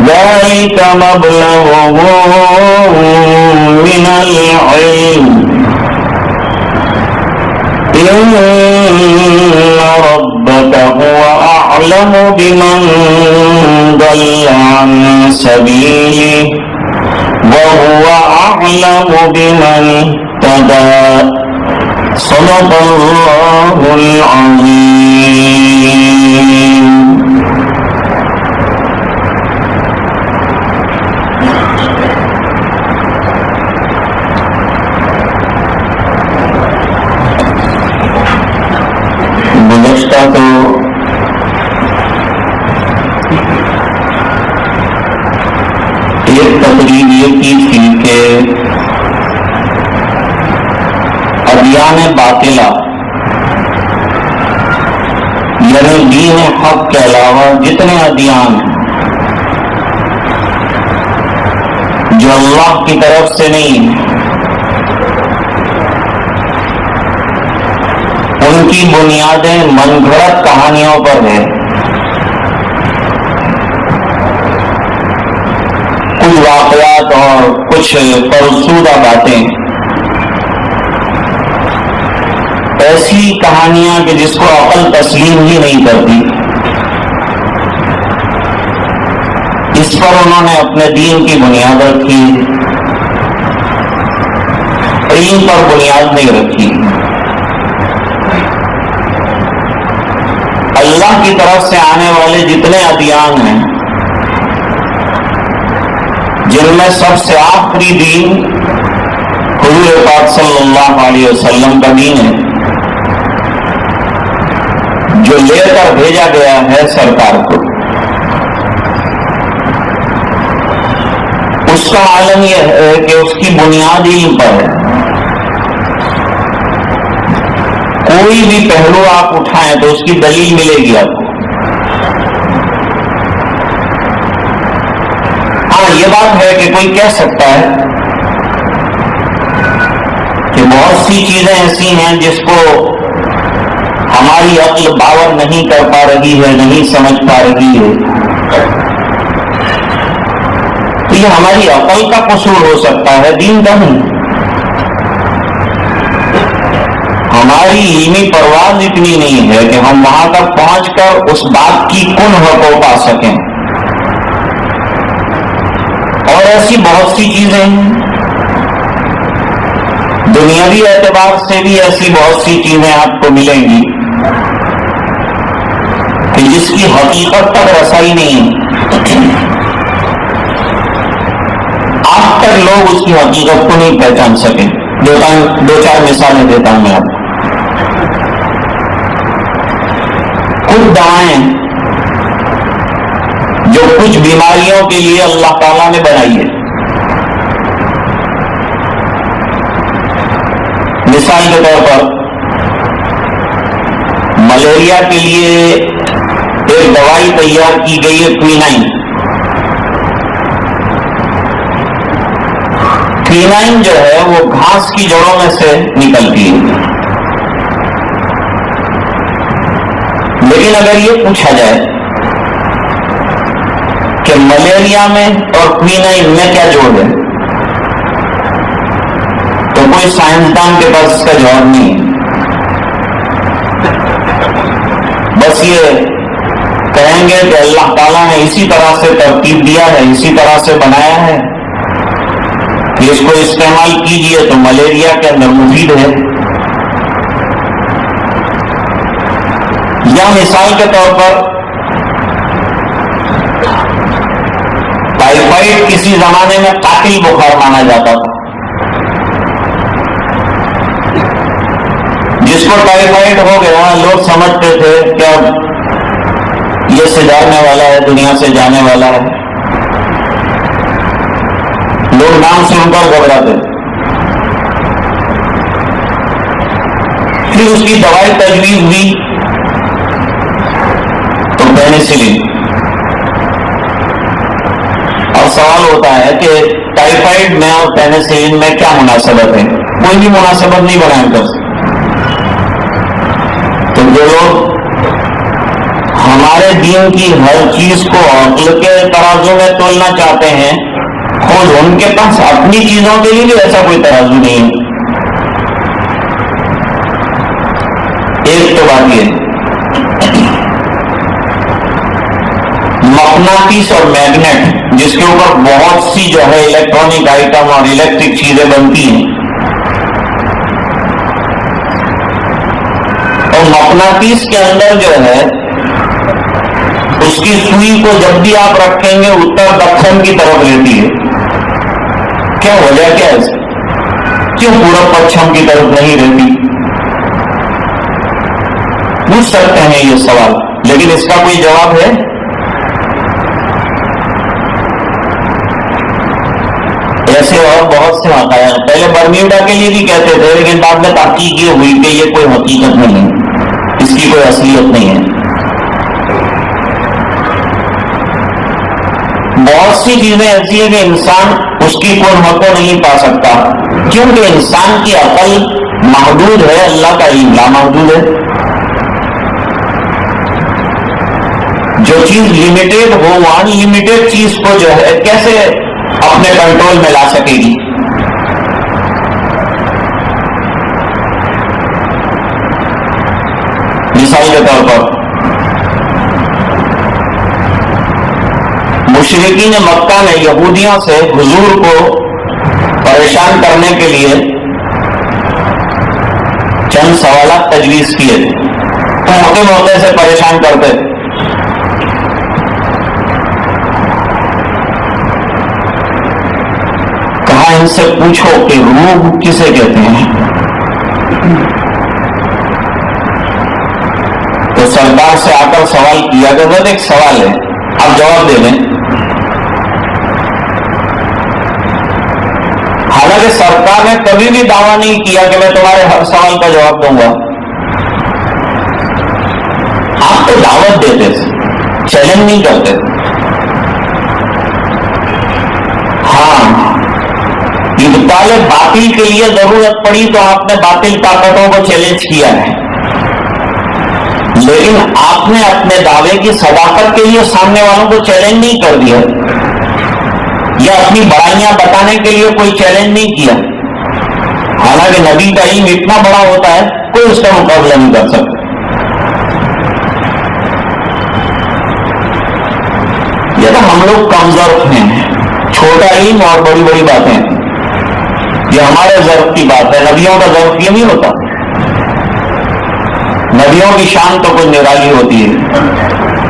ذلك مبلغهم من العلم إن ربك هو أعلم بمن ضل عن سبيله وهو أعلم بمن اهتدى صدق الله العظيم. تو ایک تقریر یہ کی تھی کہ ادیان باطلہ یعنی دین حق کے علاوہ جتنے ادیان ہیں جو اللہ کی طرف سے نہیں ان کی بنیادیں من گھڑت کہانیوں پر ہیں. کچھ واقعات اور کچھ فرسودہ باتیں، ایسی کہانیاں کہ جس کو عقل تسلیم ہی نہیں کرتی، اس پر انہوں نے اپنے دین کی بنیاد رکھی، علم پر بنیاد نہیں رکھی. اللہ کی طرف سے آنے والے جتنے ادیان ہیں، جن میں سب سے آخری دین حضور پاک صلی اللہ علیہ وسلم کا دین ہے، جو لے کر بھیجا گیا ہے سرکار کو، اس کا عالم یہ ہے کہ اس کی بنیاد علم پر ہے. کوئی بھی پہلو آپ اٹھائیں تو اس کی دلیل ملے گی آپ کو. ہاں یہ بات ہے کہ کوئی کہہ سکتا ہے کہ بہت سی چیزیں ایسی ہیں جس کو ہماری عقل باور نہیں کر پا رہی ہے، نہیں سمجھ پا رہی ہے، تو یہ ہماری عقل کا قصور ہو سکتا ہے، دین کا نہیں. ہماری علمی پرواز اتنی نہیں ہے کہ ہم وہاں تک پہنچ کر اس بات کی کنہ کو پا سکیں. اور ایسی بہت سی چیزیں ہیں، دنیاوی اعتبار سے بھی ایسی بہت سی چیزیں آپ کو ملیں گی کہ جس کی حقیقت تک رسائی نہیں ہے. آج تک لوگ اس کی حقیقت کو نہیں پہچان سکے. دو چار مثالیں دیتا ہوں میں آپ کو. کچھ دوائیں جو کچھ بیماریوں کے لیے اللہ تعالیٰ نے بنائی ہے، مثال کے طور پر ملیریا کے لیے ایک دوائی تیار کی گئی ہے کوئنائن. کوئنائن جو ہے وہ گھاس کی جڑوں میں سے نکلتی ہے. لیکن اگر یہ پوچھا جائے کہ ملیریا میں اور کوئنائن میں کیا جوڑ ہے، تو کوئی سائنسدان کے پاس اس کا جواب نہیں ہے. بس یہ کہیں گے کہ اللہ تعالیٰ نے اسی طرح سے ترتیب دیا ہے، اسی طرح سے بنایا ہے کہ اس کو استعمال کیجئے تو ملیریا کے اندر مفید ہے. یا مثال کے طور پر ٹائیفائڈ کسی زمانے میں قاتل بخار مانا جاتا تھا. جس کو ٹائیفائڈ ہو گیا لوگ سمجھتے تھے کہ اب یہ سدھارنے والا ہے، دنیا سے جانے والا ہے، لوگ نام سن کر گھبراتے. پھر اس کی دوائی تجویز ہوئی تو پینیسلن. اور سوال ہوتا ہے کہ ٹائیفائڈ میں اور پینیسلن میں کیا مناسبت ہے؟ کوئی بھی مناسبت نہیں بیان کر سکتے. تو جو لوگ ہمارے دین کی ہر چیز کو عقل کے ترازو میں تولنا چاہتے ہیں، خود ان کے پاس اپنی چیزوں کے لیے بھی ایسا کوئی ترازو نہیں ہے. ایک تو بات یہ مقناطیس اور میگنیٹ، جس کے اوپر بہت سی جو ہے الیکٹرانک آئٹم اور الیکٹرک چیزیں بنتی ہیں، اور مقناطیس کے اندر جو ہے اس کی سوئی کو جب بھی آپ رکھیں گے اتر دکن کی طرف رہتی ہے. کیا وجہ کیا ہے؟ کیوں پورب پچھم کی طرف نہیں رہتی؟ پوچھ سکتے ہیں یہ سوال، لیکن اس کا کوئی جواب ہے؟ ایسے اور بہت سے حقائق پہلے برمیوڈا کے لیے بھی کہتے تھے، لیکن بعد میں تحقیق یہ ہوئی کہ یہ کوئی حقیقت نہیں ہے، اس کی کوئی اصلیت نہیں ہے. بہت سی چیزیں ایسی ہیں کہ انسان اس کی کوئی حق نہیں پا سکتا، کیونکہ انسان کی عقل محدود ہے، اللہ کا علم لامحدود ہے. جو چیز لمیٹیڈ ہو وہ ان لمیٹیڈ چیز کو جو ہے کیسے اپنے کنٹرول میں لا سکے گی؟ مثال کے طور پر مشرکین مکہ نے یہودیوں سے حضور کو پریشان کرنے کے لیے چند سوالات تجویز کیے تھے، موقع موقع سے پریشان کرتے. کہا ان سے پوچھو کہ روح کسے کہتے ہیں؟ تو سرکار سے آ کر سوال کیا کہ بس ایک سوال ہے، آپ جواب دے دیں. حالانکہ سرکار نے کبھی بھی دعویٰ نہیں کیا کہ میں تمہارے ہر سوال کا جواب دوں گا. آپ تو دعوت دیتے تھے، چیلنج نہیں کرتے تھے. ہاں، ابطال باطل کے لیے ضرورت پڑی تو آپ نے باطل طاقتوں کو چیلنج کیا ہے، لیکن آپ نے اپنے دعوے کی صداقت کے لیے سامنے والوں کو چیلنج نہیں کر دیا، یا اپنی بڑائیاں بتانے کے لیے کوئی چیلنج نہیں کیا. حالانکہ نبی کا علم اتنا بڑا ہوتا ہے کوئی اس کا مقابلہ نہیں کر سکتا. یہ تو ہم لوگ کمزور ہیں، چھوٹا علم اور بڑی بڑی باتیں، یہ ہمارے ضرف کی بات ہے. نبیوں کا ضرف یہ نہیں ہوتا. نبیوں کی شان تو کچھ نرالی ہوتی ہے،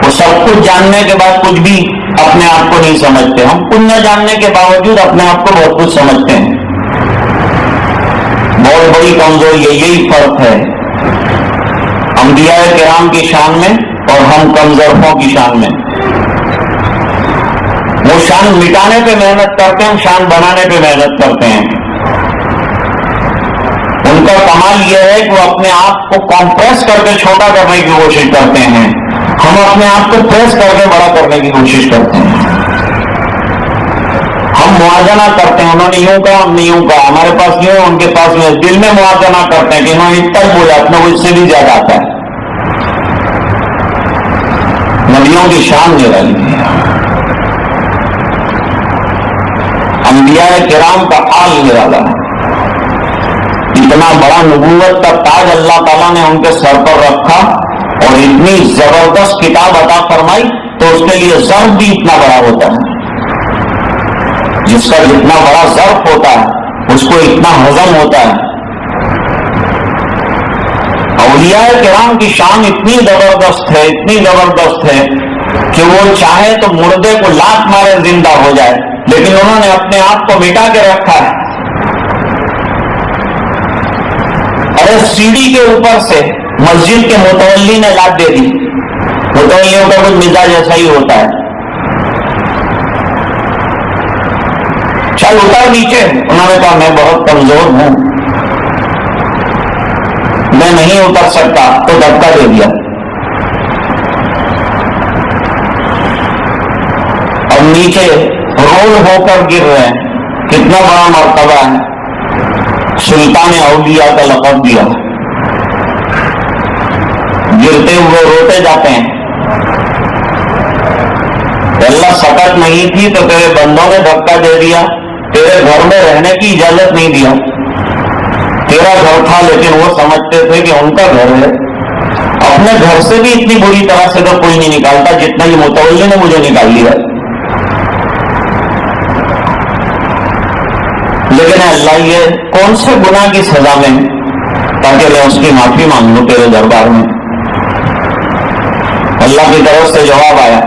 وہ سب کچھ جاننے کے بعد کچھ بھی اپنے آپ کو نہیں سمجھتے. ہم کچھ نہ جاننے کے باوجود اپنے آپ کو بہت کچھ سمجھتے ہیں. بہت بڑی کمزوری ہے، یہی فرق ہے انبیاء کرام کی شان میں اور ہم کمزوروں کی شان میں. وہ شان مٹانے پہ محنت کرتے ہیں، ہم شان بنانے پہ محنت کرتے ہیں. ان کا کمال یہ ہے کہ وہ اپنے آپ کو کمپریس کر کے چھوٹا کرنے کی کوشش کرتے ہیں، ہم اپنے آپ کو پریس کر کے بڑا کرنے کی کوشش کرتے ہیں. ہم موازنہ کرتے ہیں، انہوں نے یوں کہا ہم نے یوں کہا، ہمارے پاس یوں ان کے پاس میں، دل میں موازنہ کرتے ہیں کہ انہوں نے اتنا بولا اپنا وہ اس سے بھی زیادہ آتا ہے. نبیوں کی شان نرالی ہے، انبیاء کرام کا حال نرالا ہے. اتنا بڑا نبوت کا تاج اللہ تعالیٰ نے ان کے سر پر رکھا اور اتنی زبردست کتاب عطا فرمائی، تو اس کے لیے ظرف بھی اتنا بڑا ہوتا ہے. جس کا جتنا بڑا ظرف ہوتا ہے اس کو اتنا ہضم ہوتا ہے. اولیاء کرام کی شان اتنی زبردست ہے، اتنی زبردست ہے کہ وہ چاہے تو مردے کو لات مارے زندہ ہو جائے، لیکن انہوں نے اپنے آپ کو مٹا کے رکھا ہے. ارے سیڑھی کے اوپر سے مسجد کے متولی نے لات دے دی، متولیوں کا کچھ مزاج ایسا ہی ہوتا ہے، چل اتر نیچے. انہوں نے کہا میں بہت کمزور ہوں، میں نہیں اتر سکتا، تو دھکا دے دیا. اور نیچے رول ہو کر گر رہے ہیں. کتنا بڑا مرتبہ ہے، سلطان اولیاء کا لقب دیا. گرتے ہوئے روتے جاتے ہیں. اللہ سکت نہیں تھی تو تیرے بندوں نے دھکا دے دیا، تیرے گھر میں رہنے کی اجازت نہیں دیا. تیرا گھر تھا لیکن وہ سمجھتے تھے کہ ان کا گھر ہے. اپنے گھر سے بھی اتنی بری طرح سے تو کوئی نہیں نکالتا جتنا یہ متولی نے مجھے نکال لیا. لیکن اللہ یہ کون سے گناہ کی سزا میں تاکہ میں اس کی معافی مانگ لوں تیرے دربار میں. اللہ کی طرف سے جواب آیا،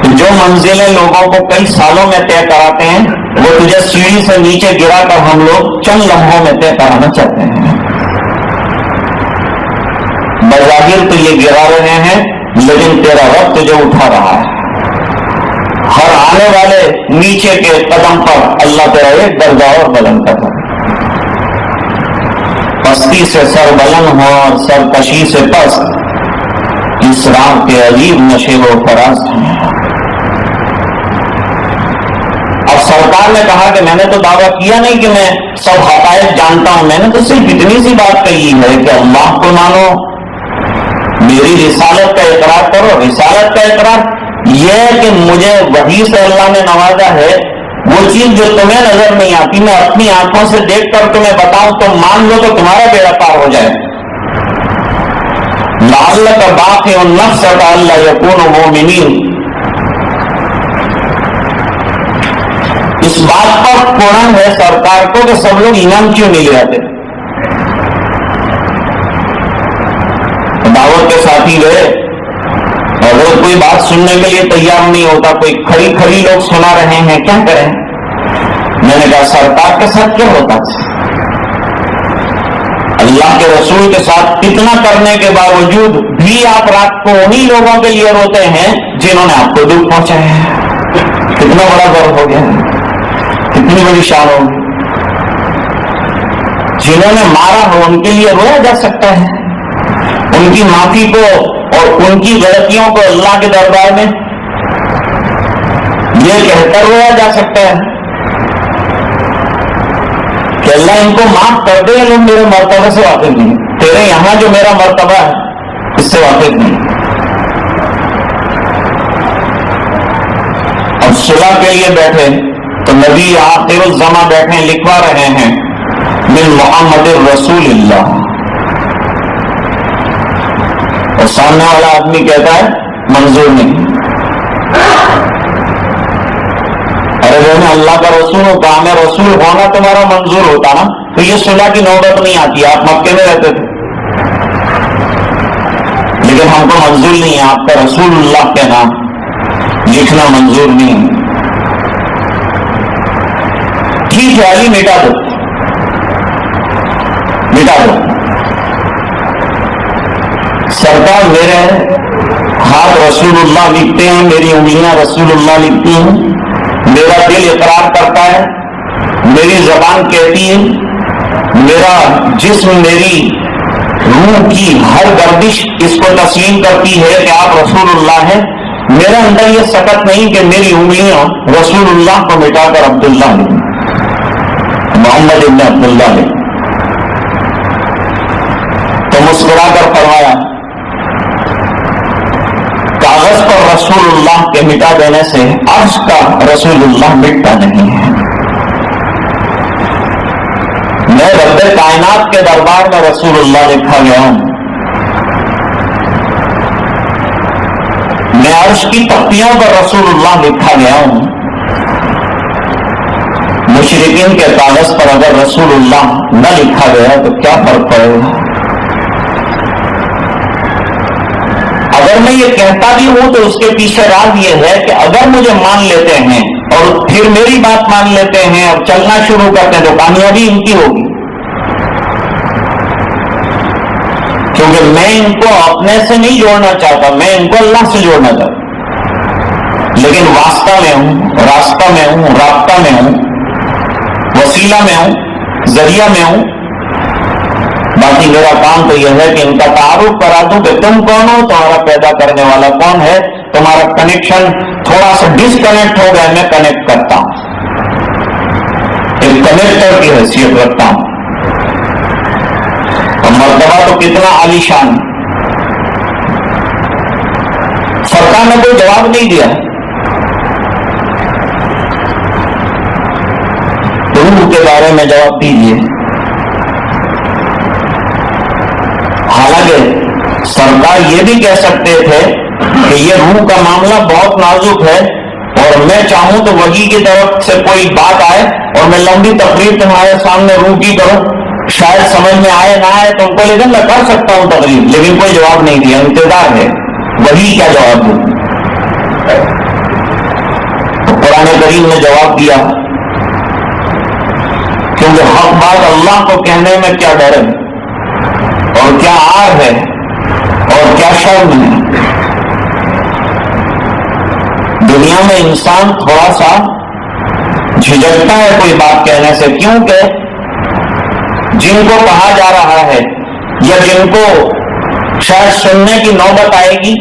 جو منزلیں لوگوں کو کئی سالوں میں طے کراتے ہیں وہ تجھے سیڑھی سے نیچے گرا کر ہم لوگ چند لمحوں میں طے کرانا چاہتے ہیں. بظاہر تو یہ گرا رہے ہیں لیکن تیرا رب تجھے اٹھا رہا ہے. ہر آنے والے نیچے کے قدم پر اللہ تیرا ایک درجہ اور بلند کرتا ہے. پستی سے سر بلند ہو اور سرکشی سے پست، اس راہ کے عجیب نشے و فراز ہیں. اب سرکار نے کہا کہ میں نے تو دعویٰ کیا نہیں کہ میں سب حقائق جانتا ہوں، میں نے تو صرف اتنی سی بات کہی ہے کہ اللہ کو مانو، میری رسالت کا اقرار کرو. رسالت کا اقرار یہ ہے کہ مجھے وحی سے اللہ نے نوازا ہے. وہ چیز جو تمہیں نظر نہیں آتی میں اپنی آنکھوں سے دیکھ کر تمہیں بتاؤں تو مان لو تو تمہارا بیڑا پار ہو جائے. لعلک باقع نفسک الا یکونوا مؤمنین. اس بات پر فوراً ہے سرکار کو کہ سب لوگ ایمان کیوں نہیں لے آتے. دعوت کے ساتھی گئے اور وہ کوئی بات سننے کے لیے تیار نہیں ہوتا، کوئی کھڑی کھڑی لوگ سنا رہے ہیں، کیا کریں. میں نے کہا سرکار کے ساتھ کیا ہوتا، اللہ کے رسول کے ساتھ اتنا کرنے کے باوجود بھی آپ رات کو انہی لوگوں کے لیے روتے ہیں جنہوں نے آپ کو دکھ پہنچایا ہے. کتنا بڑا غرض ہو گیا، کتنی بڑی شان ہوگی. جنہوں نے مارا ہو ان کے لیے رویا جا سکتا ہے، ان کی معافی کو اور ان کی غلطیوں کو اللہ کے دربار میں یہ کہہ کر رویا جا سکتا ہے کہ اللہ ان کو معاف کر دے. لوگ میرے مرتبہ سے واقف نہیں، تیرے یہاں جو میرا مرتبہ ہے اس سے واقف نہیں. اب صلح کے لیے بیٹھے تو نبی آخر الزماں بیٹھے لکھوا رہے ہیں من محمد رسول اللہ، اور سامنے والا آدمی کہتا ہے منظور نہیں. ارے میں اللہ کا رسول ہوں، کہا میں رسول ہونا تمہارا منظور ہوتا نا تو یہ صلح کی نوبت نہیں آتی. آپ مکے میں رہتے تھے لیکن ہم کو منظور نہیں ہے، آپ کا رسول اللہ کے نام لکھنا منظور نہیں ہے. ٹھیک ہے علی مٹا دو، مٹا دو. سرکار میرے ہاتھ رسول اللہ لکھتے ہیں، میری انگلیاں رسول اللہ لکھتی ہیں، میرا دل اقرار کرتا ہے، میری زبان کہتی ہے، میرا جسم میری روح کی ہر گردش اس کو تسلیم کرتی ہے کہ آپ رسول اللہ ہیں. میرے اندر یہ سکت نہیں کہ میری انگلیاں رسول اللہ کو مٹا کر عبداللہ لیں، محمد ابن عبداللہ لیں. تو مسکرا کر فرمایا کاغذ پر رسول اللہ کے مٹا دینے سے عرش کا رسول اللہ مٹتا نہیں ہے. میں رب کائنات کے دربار میں رسول اللہ لکھا گیا ہوں. میں عرش کی تختیوں پر رسول اللہ لکھا گیا ہوں. مشرکین کے کاغذ پر اگر رسول اللہ نہ لکھا گیا تو کیا فرق پڑے گا. اگر میں یہ کہتا بھی ہوں تو اس کے پیچھے راز یہ ہے کہ اگر مجھے مان لیتے ہیں اور پھر میری بات مان لیتے ہیں اور چلنا شروع کرتے ہیں تو کامیابی ان کی ہوگی. کیونکہ میں ان کو اپنے سے نہیں جوڑنا چاہتا، میں ان کو اللہ سے جوڑنا چاہتا، لیکن واسطہ میں ہوں، راستہ میں ہوں، رابطہ میں ہوں، وسیلہ میں ہوں، ذریعہ میں ہوں۔ باقی میرا کام تو یہ ہے کہ ان کا تعارف کرا دوں کہ تم کون ہو، تمہارا پیدا کرنے والا کون ہے، تمہارا کنیکشن تھوڑا سا ڈسکنیکٹ ہو گیا، میں کنیکٹ کرتا ہوں، ایک کنیکٹر کی حیثیت رکھتا ہوں۔ اور مرتبہ تو کتنا عالیشان۔ سرکار نے کوئی جواب نہیں دیا، روح کے بارے میں جواب دیجیے۔ حالانکہ سرکار یہ بھی کہہ سکتے تھے کہ یہ روح کا معاملہ بہت نازک ہے، اور میں چاہوں تو وحی کی طرف سے کوئی بات آئے اور میں لمبی تقریر تمہارے سامنے روح کی کروں، شاید سمجھ میں آئے نہ آئے تم کو، لیکن میں کر سکتا ہوں تقریر، لیکن کوئی جواب نہیں دیا۔ انتظار ہے وحی کیا جواب دوں۔ قرآن کریم نے جواب دیا، کیونکہ حق بات اللہ کو کہنے میں کیا ڈر ہے اور کیا عار ہے اور کیا شرم ہے۔ دنیا میں انسان تھوڑا سا جھجکتا ہے کوئی بات کہنے سے، کیونکہ جن کو کہا جا رہا ہے یا جن کو شاید سننے کی نوبت آئے گی،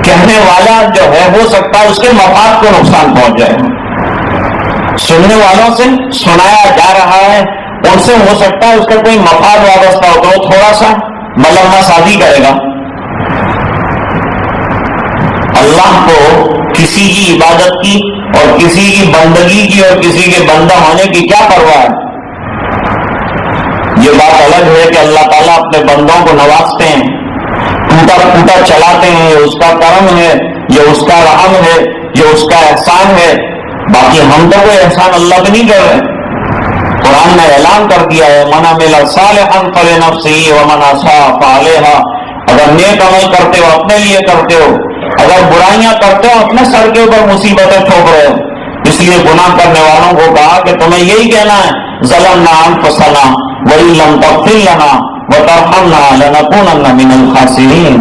کہنے والا جو ہے ہو سکتا ہے اس کے مفاد کو نقصان پہنچ جائے، سننے والوں سے سنایا جا رہا ہے ان سے ہو سکتا ہے اس کا کوئی مفاد وابستہ ہو، تو وہ تھوڑا سا ملمہ سازی کرے گا۔ اللہ کو کسی کی عبادت کی اور کسی کی بندگی کی اور کسی کے بندہ ہونے کی کیا پرواہ ہے؟ یہ بات الگ ہے کہ اللہ تعالیٰ اپنے بندوں کو نوازتے ہیں، ٹوٹا ٹوٹا چلاتے ہیں، یہ اس کا کرم ہے، یہ اس کا رحم ہے، یہ اس کا احسان ہے۔ باقی ہم تو کوئی احسان اللہ پہ نہیں کر رہے۔ قرآن نے اعلان کر دیا ہے، من عمل صالحا فلنفسہ ومن اساء فعلیہا۔ اگر نیک عمل کرتے ہو اپنے لیے کرتے ہو، اگر برائیاں کرتے ہو اپنے سر کے اوپر مصیبتیں ٹھوک رہے ہو۔ اس لیے گناہ کرنے والوں کو کہا کہ تمہیں یہی کہنا ہے، ظلمنا انفسنا وَإِن لَّمْ تَغْفِرْ لَنَا وَتَرْحَمْنَا لَنَكُونَنَّ مِنَ الْخَاسِرِينَ۔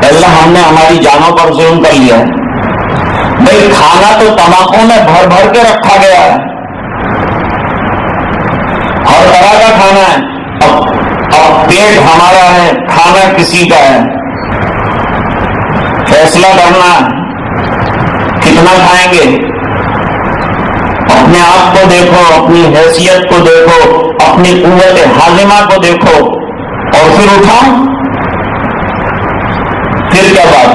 اللہ ہم نے ہماری جانوں پر ظلم کر لیا ہے۔ بھائی کھانا تو تماکو میں بھر بھر کے رکھا گیا ہے، ہر طرح کا کھانا ہے، اب پیٹ ہمارا ہے، کھانا کسی کا ہے، فیصلہ کرنا کتنا کھائیں گے۔ اپنے آپ کو دیکھو، اپنی حیثیت کو دیکھو، اپنی قوت ہاضمہ کو دیکھو، اور پھر اٹھاؤ، پھر کیا بات۔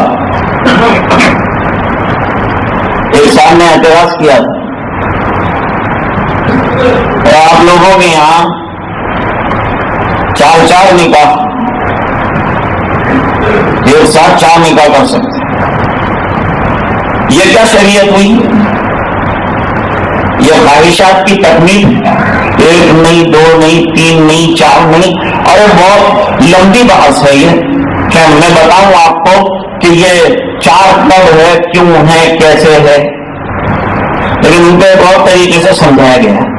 ایک صاحب نے اعتراض کیا، اور آپ لوگوں کے یہاں چار نکاح، ایک ساتھ 4 نکاح کر سکتے، یہ کیا شریعت ہوئی؟ یہ خواہشات کی تکمیل، 1 نہیں 2 نہیں 3 نہیں 4 نہیں، اور بہت لمبی بحث ہے یہ کہ میں بتاؤں آپ کو کہ یہ 4 کب ہے، کیوں ہے، کیسے ہے، لیکن ان کو ایک اور طریقے سے سمجھایا گیا ہے۔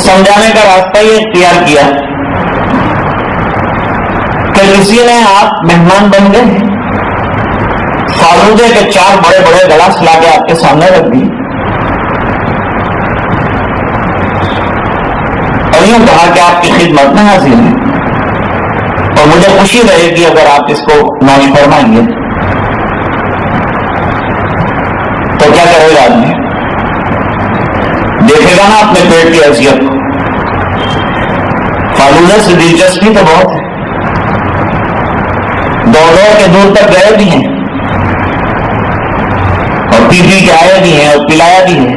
سمجھانے کا راستہ یہ اختیار کیا کہ کسی نے آپ مہمان بن گئے، فالودے کے 4 بڑے بڑے گلاس لا کے آپ کے سامنے رکھ دیے، اور یوں کہا کہ آپ کی خدمت میں حاضر ہیں، اور مجھے خوشی رہے گی اگر آپ اس کو نوش فرمائیں گے۔ تو کیا کرے گا آدمی؟ دیکھے گا نا اپنے پیٹ کی حیثیت کو۔ فالودے سے دلچسپی تو بہت ہے، دوڑ کے دور تک گئے بھی ہیں اور پی کے آئے بھی ہیں اور پلایا بھی ہے،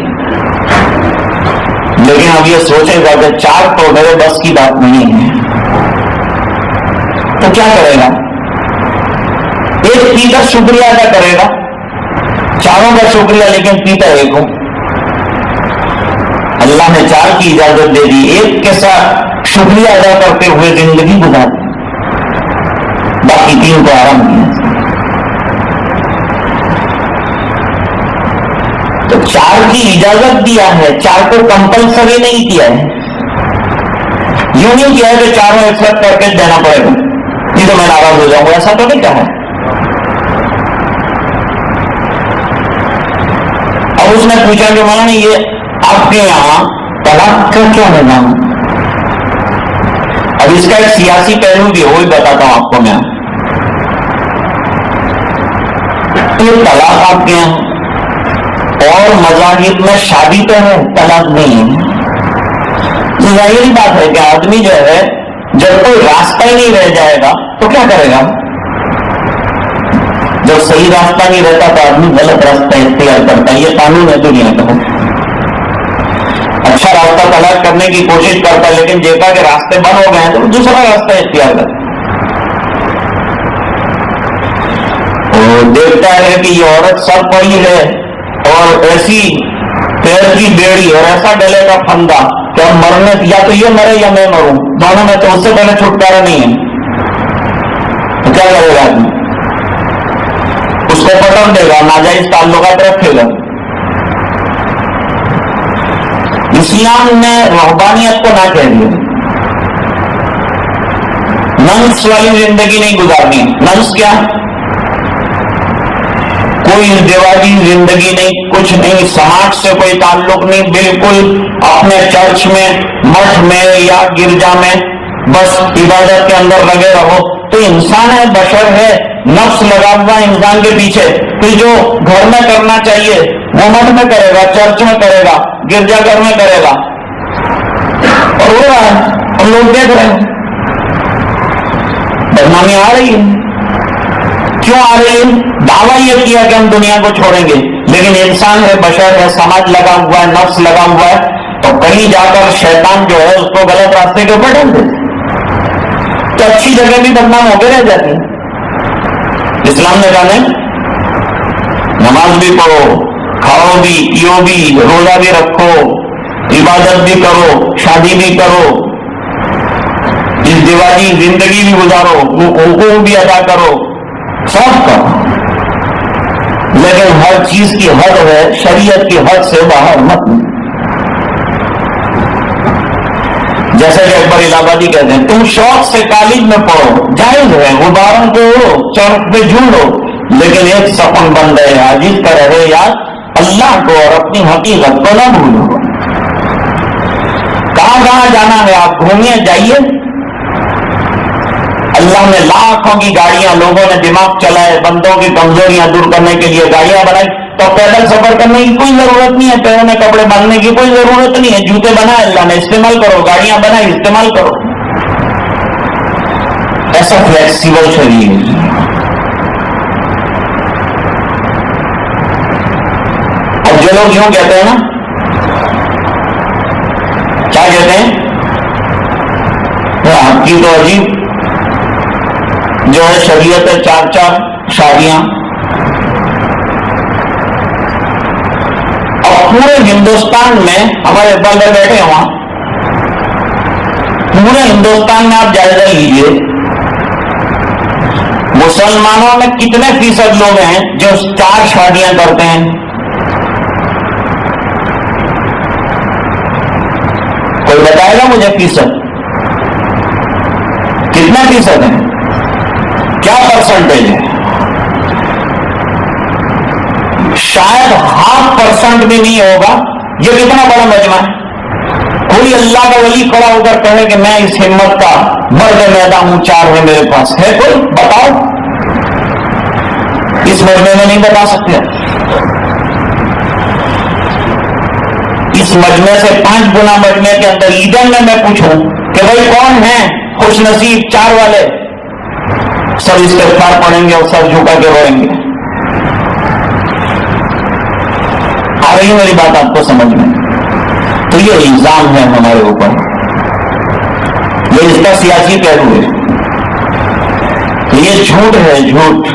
لیکن اب یہ سوچے گا کہ 4 تو میرے بس کی بات نہیں ہے، تو کیا کرے گا؟ ایک پی کر شکریہ ادا کرے گا، 4 کا شکریہ لیکن پیتا 1 ہو۔ اللہ نے 4 کی اجازت دے دی، 1 کے ساتھ شکریہ ادا کرتے ہوئے زندگی گزار دی، باقی 3 کو آرام دیا۔ تو 4 کی اجازت دیا ہے، 4 کو کمپلسری نہیں کیا ہے۔ یوں نہیں کیا ہے کہ چاروں ایکسپٹ کر کے دینا پڑے گا، نہیں تو میں ناراض ہو جاؤں گا، ایسا تو نہیں کہا ہے۔ اب اس نے پوچھا کہ مولانا یہ آپ کے یہاں طلاق کا کیا نظام؟ اب اس کا ایک سیاسی پہلو بھی ہے، وہی بتاتا ہوں آپ کو میں۔ یہ طلاق آپ کے یہاں اور مذاہب میں شادی تو ہے، طلاق نہیں ہے۔ تو ظاہری بات ہے کہ آدمی جو ہے جب کوئی راستہ ہی نہیں رہ جائے گا تو کیا کرے گا؟ جب صحیح راستہ نہیں رہتا تو آدمی غلط راستہ اختیار کرتا ہے، یہ قانون ہے دنیا کا۔ اچھا راستہ تلاش کرنے کی کوشش کرتا ہے، لیکن دیکھا کہ راستے بند ہو گئے ہیں تو دوسرا راستہ اختیار کرتا ہے۔ وہ دیکھتا ہے کہ یہ عورت سر پڑی ہے اور ایسی پیر کی بیڑی اور ایسا ڈلے گا پھندا کہ اب مرنے، یا تو یہ مرے یا میں مروں، دونوں میں تو اس سے پہلے چھٹکارا نہیں ہے، تو کیا کرے گا آدمی؟ اس کو پٹن دے گا، ناجائز تعلقات رکھے گا۔ اسلام نے رہبانیت کو نہ کہہ دیا، ننس والی زندگی نہیں گزارنی۔ ننس کیا؟ کوئی ازدواجی زندگی نہیں، کچھ نہیں، سماج سے کوئی تعلق نہیں، بالکل اپنے چرچ میں، مٹھ میں یا گرجا میں بس عبادت کے اندر لگے رہو۔ تو انسان ہے، بشر ہے، نفس لگا ہوا انسان کے پیچھے کہ جو گھر میں کرنا چاہیے وہ مٹھ میں کرے گا، چرچ میں کرے گا، گرجا گھر میں کرے گا، اور ہو رہا ہے، ہم لوگ دیکھ رہے ہیں۔ بدنامی آ رہی ہے، کیوں آ رہی ہے؟ دعویٰ یہ کیا کہ ہم دنیا کو چھوڑیں گے، لیکن انسان ہے، بشر ہے، سماج لگا ہوا ہے، نفس لگا ہوا ہے، تو کہیں جا کر شیطان جو ہے اس کو غلط راستے کے اوپر ڈال دیتے، تو اچھی جگہ بھی بدنام ہو کے رہ جاتی ہے۔ اسلام نے کہا نہیں، نماز بھی پڑھو، کھاؤ بھی، پیو بھی، روزہ بھی رکھو، عبادت بھی کرو، شادی بھی کرو، ازدواجی زندگی بھی گزارو، حقوق بھی ادا کرو، سب کرو، لیکن ہر چیز کی حد ہے، شریعت کی حد سے باہر مت۔ جیسے کہ اکبر الہ آبادی کہتے ہیں تم شوق سے کالج میں پڑھو، جائز ہے، غباروں کو اڑو، چرخ پہ جھولو، لیکن ایک سپن بن رہے، عاجز کا رہے یاد اللہ کو اور اپنی حقیقت کو نہ بھولو۔ کہاں کہاں جانا ہے آپ گھومیے، جائیے۔ اللہ نے لاکھوں کی گاڑیاں، لوگوں نے دماغ چلائے، بندوں کی کمزوریاں دور کرنے کے لیے گاڑیاں بنائی، تو پیدل سفر کرنے کی کوئی ضرورت نہیں ہے، پیروں میں کپڑے باندھنے کی کوئی ضرورت نہیں ہے، جوتے بنائے اللہ نے، استعمال کرو، گاڑیاں بنائی، استعمال کرو۔ ایسا فلیکسیبل شریر۔ اب جو لوگ یوں کہتے ہیں نا، کیا کہتے ہیں؟ آپ کی تو عجیب جو ہے شریعت ہے، 4 شادیاں، اور پورے ہندوستان میں ہمارے اقبال بھائی بیٹھے ہیں وہاں، پورے ہندوستان میں آپ جائزہ لیجیے، مسلمانوں میں کتنے فیصد لوگ ہیں جو 4 شادیاں کرتے ہیں؟ کوئی بتائے گا مجھے فیصد؟ کتنا فیصد ہے؟ کیا پرسنٹیج ہے؟ شاید 0.5% بھی نہیں ہوگا۔ یہ کتنا بڑا مجمع ہے؟ کوئی اللہ کا ولی کھڑا ہو کر کہے کہ میں اس ہمت کا مرد میدہ ہوں، 4 ہے میرے پاس، ہے کوئی؟ بتاؤ۔ اس مجمع میں نہیں بتا سکتے۔ اس مجمع سے 5 گنا مجمع کے اندر ایدھن میں پوچھوں کہ بھائی کون ہیں خوش نصیب 4 والے، سب استغفار پڑھیں گے اور سر جھکا کے روئیں گے۔ آ رہی میری بات آپ کو سمجھ میں؟ تو یہ الزام ہے ہمارے اوپر، یہ اس کا سیاسی پہلو ہے، یہ جھوٹ ہے، جھوٹ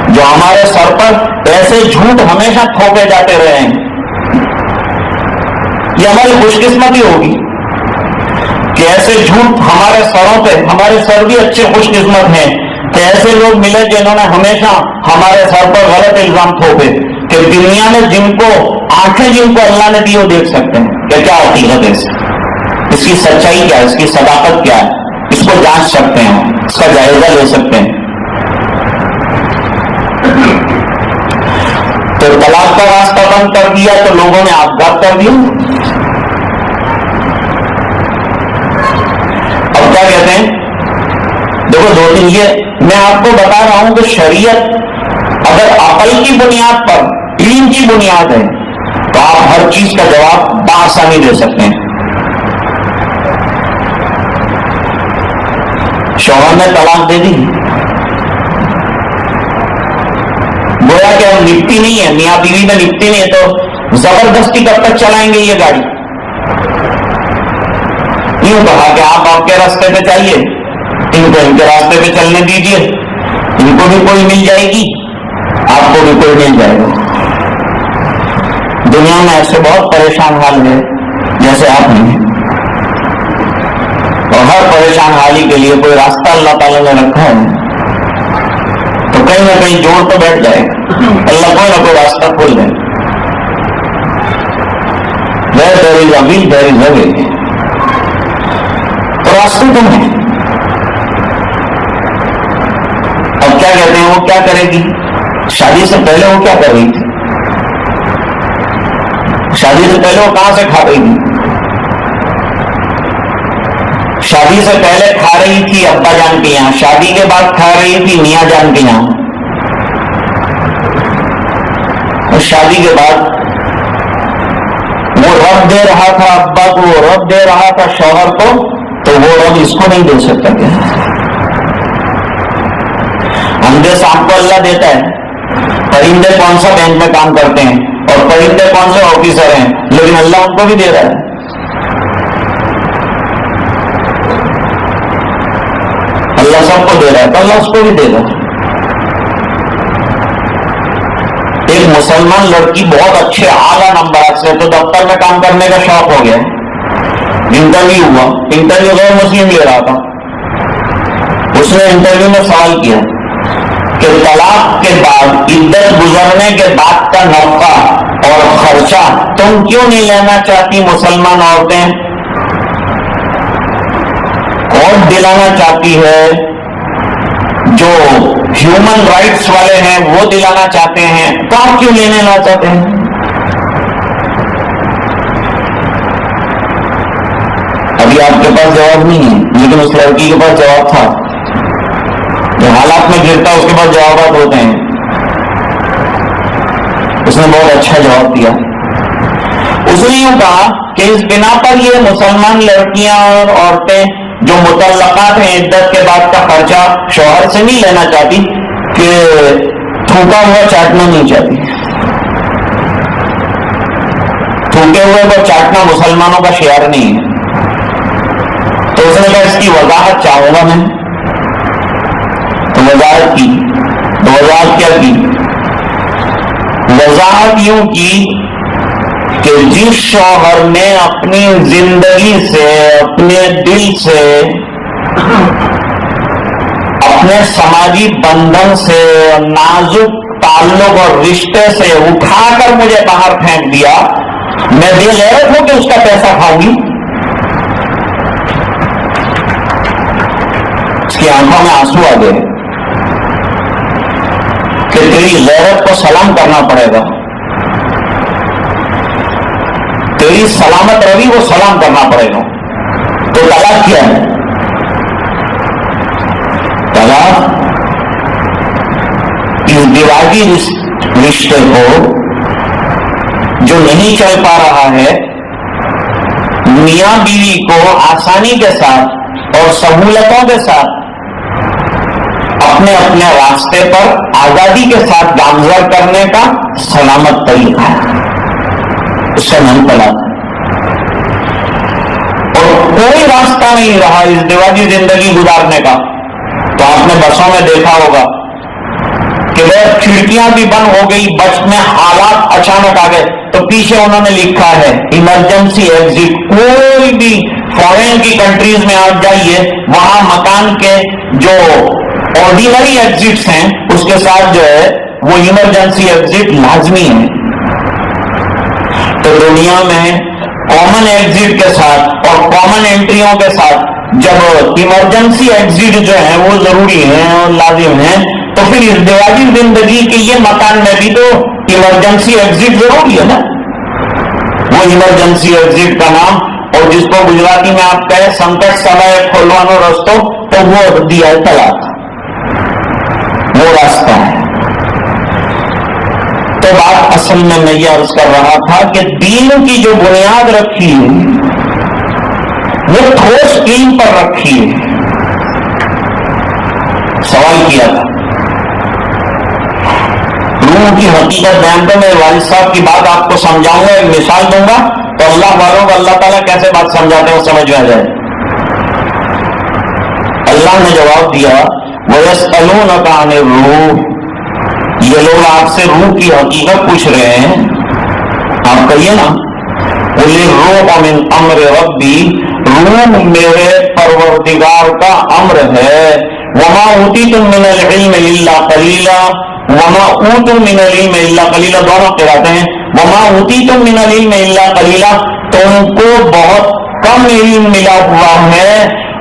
جو ہمارے سر پر ایسے جھوٹ ہمیشہ تھوپے جاتے رہے ہیں۔ یہ ہماری خوش قسمتی ہوگی کہ ایسے جھوٹ ہمارے سروں پہ، ہمارے سر بھی اچھے خوش قسمت ہیں کہ ایسے لوگ ملے جنہوں نے ہمیشہ ہمارے سر پر غلط الزام تھوپے کہ دنیا میں جن کو آنکھیں جن کو اللہ نے دی وہ دیکھ سکتے ہیں کہ کیا حقیقت ہے۔ اس اس کی سچائی کیا ہے، اس کی صداقت کیا ہے، اس کو جانچ سکتے ہیں، اس کا جائزہ لے سکتے ہیں. تو طلاق کا راستہ بند کر دیا تو لوگوں نے آباد کر دیا. اب کیا کہتے ہیں؟ دیکھو دو تین یہ میں آپ کو بتا رہا ہوں کہ شریعت اگر عقل کی بنیاد پر، علم کی بنیاد ہے، تو آپ ہر چیز کا جواب بآسانی دے سکتے ہیں. شوہر نے طلاق دے دی، گویا کہ ہم نپٹی نہیں ہے، میاں بیوی میں نپٹی نہیں ہے، تو زبردستی کب تک چلائیں گے یہ گاڑی؟ یوں کہا کہ آپ کے راستے پہ چاہیے، ان کو ان کے راستے پہ چلنے دیجیے، ان کو بھی کوئی مل جائے گی، آپ کو بھی کوئی مل جائے گا. دنیا میں ایسے بہت پریشان حال ہے جیسے آپ نہیں، اور ہر پریشان حالی کے لیے کوئی راستہ اللہ تعالیٰ نے رکھا ہے، تو کہیں نہ کہیں جوڑ تو بیٹھ جائے گا، اللہ کوئی نہ کوئی راستہ کھول دے. Where there is a will, there is a way. تو راستے تم ہیں. اب کیا کہتے ہیں وہ کیا کرے گی؟ شادی سے پہلے وہ کیا کر رہی تھی؟ شادی سے پہلے وہ کہاں سے کھا رہی تھی؟ شادی سے پہلے کھا رہی تھی ابا جان کے یہاں، شادی کے بعد کھا رہی تھی میاں جان کے یہاں. اور شادی کے بعد وہ رب دے رہا تھا ابا کو، وہ رب دے رہا تھا شوہر کو، تو وہ رب اس کو نہیں دے سکتا. کیا اندھے سانپ کو اللہ دیتا ہے، پرندے کون سا بینک میں کام کرتے ہیں اور پرندے کون سے آفیسر ہیں، لیکن اللہ ان کو بھی دے رہا ہے. اللہ سب کو دے رہا ہے تو اللہ اس کو بھی دے رہا ہے. ایک مسلمان لڑکی بہت اچھے اعلیٰ نمبرات سے، تو دفتر میں کام کرنے کا شوق ہو گیا، انٹرویو ہوا، انٹرویو غیر مسلم لے رہا تھا. اس نے انٹرویو میں سوال کیا کہ طلاق کے بعد، عدت گزرنے کے بعد کا نفقہ اور خرچہ تم کیوں نہیں لینا چاہتی مسلمان عورتیں؟ کون دلانا چاہتی ہے؟ جو ہیومن رائٹس والے ہیں وہ دلانا چاہتے ہیں، تو آپ کیوں لینے نہ چاہتے ہیں؟ ابھی آپ کے پاس جواب نہیں ہے، لیکن اس لڑکی کے پاس جواب تھا. جو حالات میں گرتا اس کے پاس جوابات ہوتے ہیں. اس نے بہت اچھا جواب دیا. اس نے یوں کہا کہ اس بنا پر یہ مسلمان لڑکیاں اور عورتیں جو متعلقات ہیں عدت کے بعد کا خرچہ شوہر سے نہیں لینا چاہتی کہ تھوکا ہوا چاٹنا نہیں چاہتی. تھوکے ہوئے کو چاٹنا مسلمانوں کا شعار نہیں ہے. تو اس نے کہا اس کی وضاحت چاہوں گا میں. تو وضاحت کی. تو وضاحت کیا کی؟ وضاحت یوں کی کہ جس شوہر نے اپنی زندگی سے، اپنے دل سے، اپنے سماجی بندھن سے، نازک تعلق اور رشتے سے اٹھا کر مجھے باہر پھینک دیا، میں بے غیرت ہوں کہ اس کا پیسہ کھاؤں گی؟ اس کی آنکھوں میں آنسو آ گئے کہ تیری غیرت کو سلام کرنا پڑے گا، تیری سلامت روی کو سلام کرنا پڑے گا. تو طلاق کیا ہے؟ طلاق اس دیواجی رشتے کو جو نہیں چل پا رہا ہے، میاں بیوی کو آسانی کے ساتھ اور سہولتوں کے ساتھ اپنے اپنے راستے پر آزادی کے ساتھ گامزن کرنے کا سلامت طریقہ ہے. اس سے نہیں طلاق. اور کوئی راستہ نہیں رہا اس دیواجی زندگی گزارنے کا. تو آپ نے بسوں میں دیکھا ہوگا کہ وہ کھڑکیاں بھی بند ہو گئی، بس میں حالات اچانک آ گئے، تو پیچھے انہوں نے لکھا ہے ایمرجنسی ایگزٹ. کوئی بھی فورین کی کنٹریز میں آپ جائیے، وہاں مکان کے جو آرڈینری ایگزٹس ہیں اس کے ساتھ جو ہے وہ ایمرجنسی ایگزٹ لازمی ہے. تو دنیا میں کامن ایگزٹ کے ساتھ اور کامن انٹریوں کے ساتھ جب ایمرجنسی ایگزٹ جو ہیں وہ ضروری ہیں اور لازم ہیں، تو پھر ازدواجی زندگی کے لیے مکان میں بھی تو ایمرجنسی ایگزٹ ضروری ہے نا. وہ ایمرجنسی ایگزٹ کا نام، اور جس کو گجراتی میں آپ کہیں سنکٹ سمے کھولوانو رستو، تو وہ دیا ہے طلاق، وہ راستہ ہے. تو بات اصل میں یہ عرض کر رہا تھا کہ دین کی جو بنیاد رکھی ہے وہ ٹھوس علم پر رکھی ہے. سوال کیا تھا روح کی حقیقت بیان کر، میں والد صاحب کی بات آپ کو سمجھاؤں گا، ایک مثال دوں گا تو اللہ والوں کو اللہ تعالیٰ کیسے بات سمجھاتے ہیں وہ سمجھ میں آ جائے. اللہ نے جواب دیا وَيَسْأَلُونَكَ عَنِ الرُّوحِ، یہ لوگ آپ سے روح کی حقیقت پوچھ رہے ہیں. آپ کہیے نا قُلِ الرُّوحُ مِنْ أَمْرِ رَبِّي، روح میرے پروردگار کا امر ہے. وَمَا أُوتِيتُم مِّنَ الْعِلْمِ إِلَّا قَلِيلًا، وَمَا أُوتُوا مِنَ الْعِلْمِ إِلَّا قَلِيلًا، دونوں قراءتیں ہیں. وَمَا أُوتِيتُم مِّنَ الْعِلْمِ إِلَّا قَلِيلًا، تم کو بہت کم علم ملا ہوا ہے.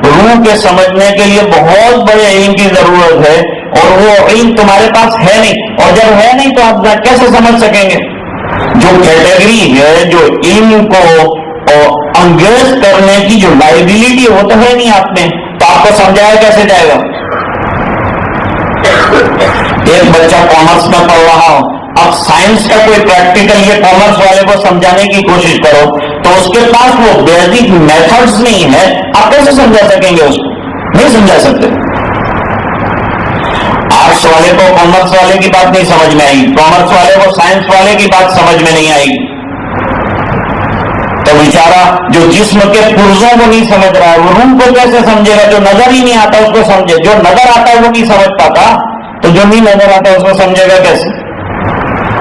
روح کے سمجھنے کے لیے بہت بڑے علم کی ضرورت ہے، اور وہ علم تمہارے پاس ہے نہیں، اور جب ہے نہیں تو آپ کیسے سمجھ سکیں گے؟ جو کیٹیگری ہے، جو علم کو انگیز کرنے کی جو لائبلٹی وہ تو ہے نہیں آپ میں، تو آپ کو سمجھایا کیسے جائے گا؟ ایک بچہ کامرس میں پڑھ رہا ہو، اب سائنس کا کوئی پریکٹیکل یہ کامرس والے کو سمجھانے کی کوشش کرو تو اس کے پاس وہ بیسک میتھڈز نہیں ہے، آپ کیسے سمجھا سکیں گے؟ اس کو نہیں سمجھا سکتے. آرٹس والے کو کامرس والے کی بات نہیں سمجھ میں آئے گی، کامرس والے کو سائنس والے کی بات سمجھ میں نہیں آئے گی. تو بیچارہ جو جسم کے پرزوں کو نہیں سمجھ رہا ہے وہ روح کو کیسے سمجھے گا؟ جو نظر ہی نہیں آتا اس کو سمجھے، جو نظر آتا ہے وہ نہیں سمجھ پاتا، تو جو نہیں نظر آتا اس کو سمجھے گا کیسے؟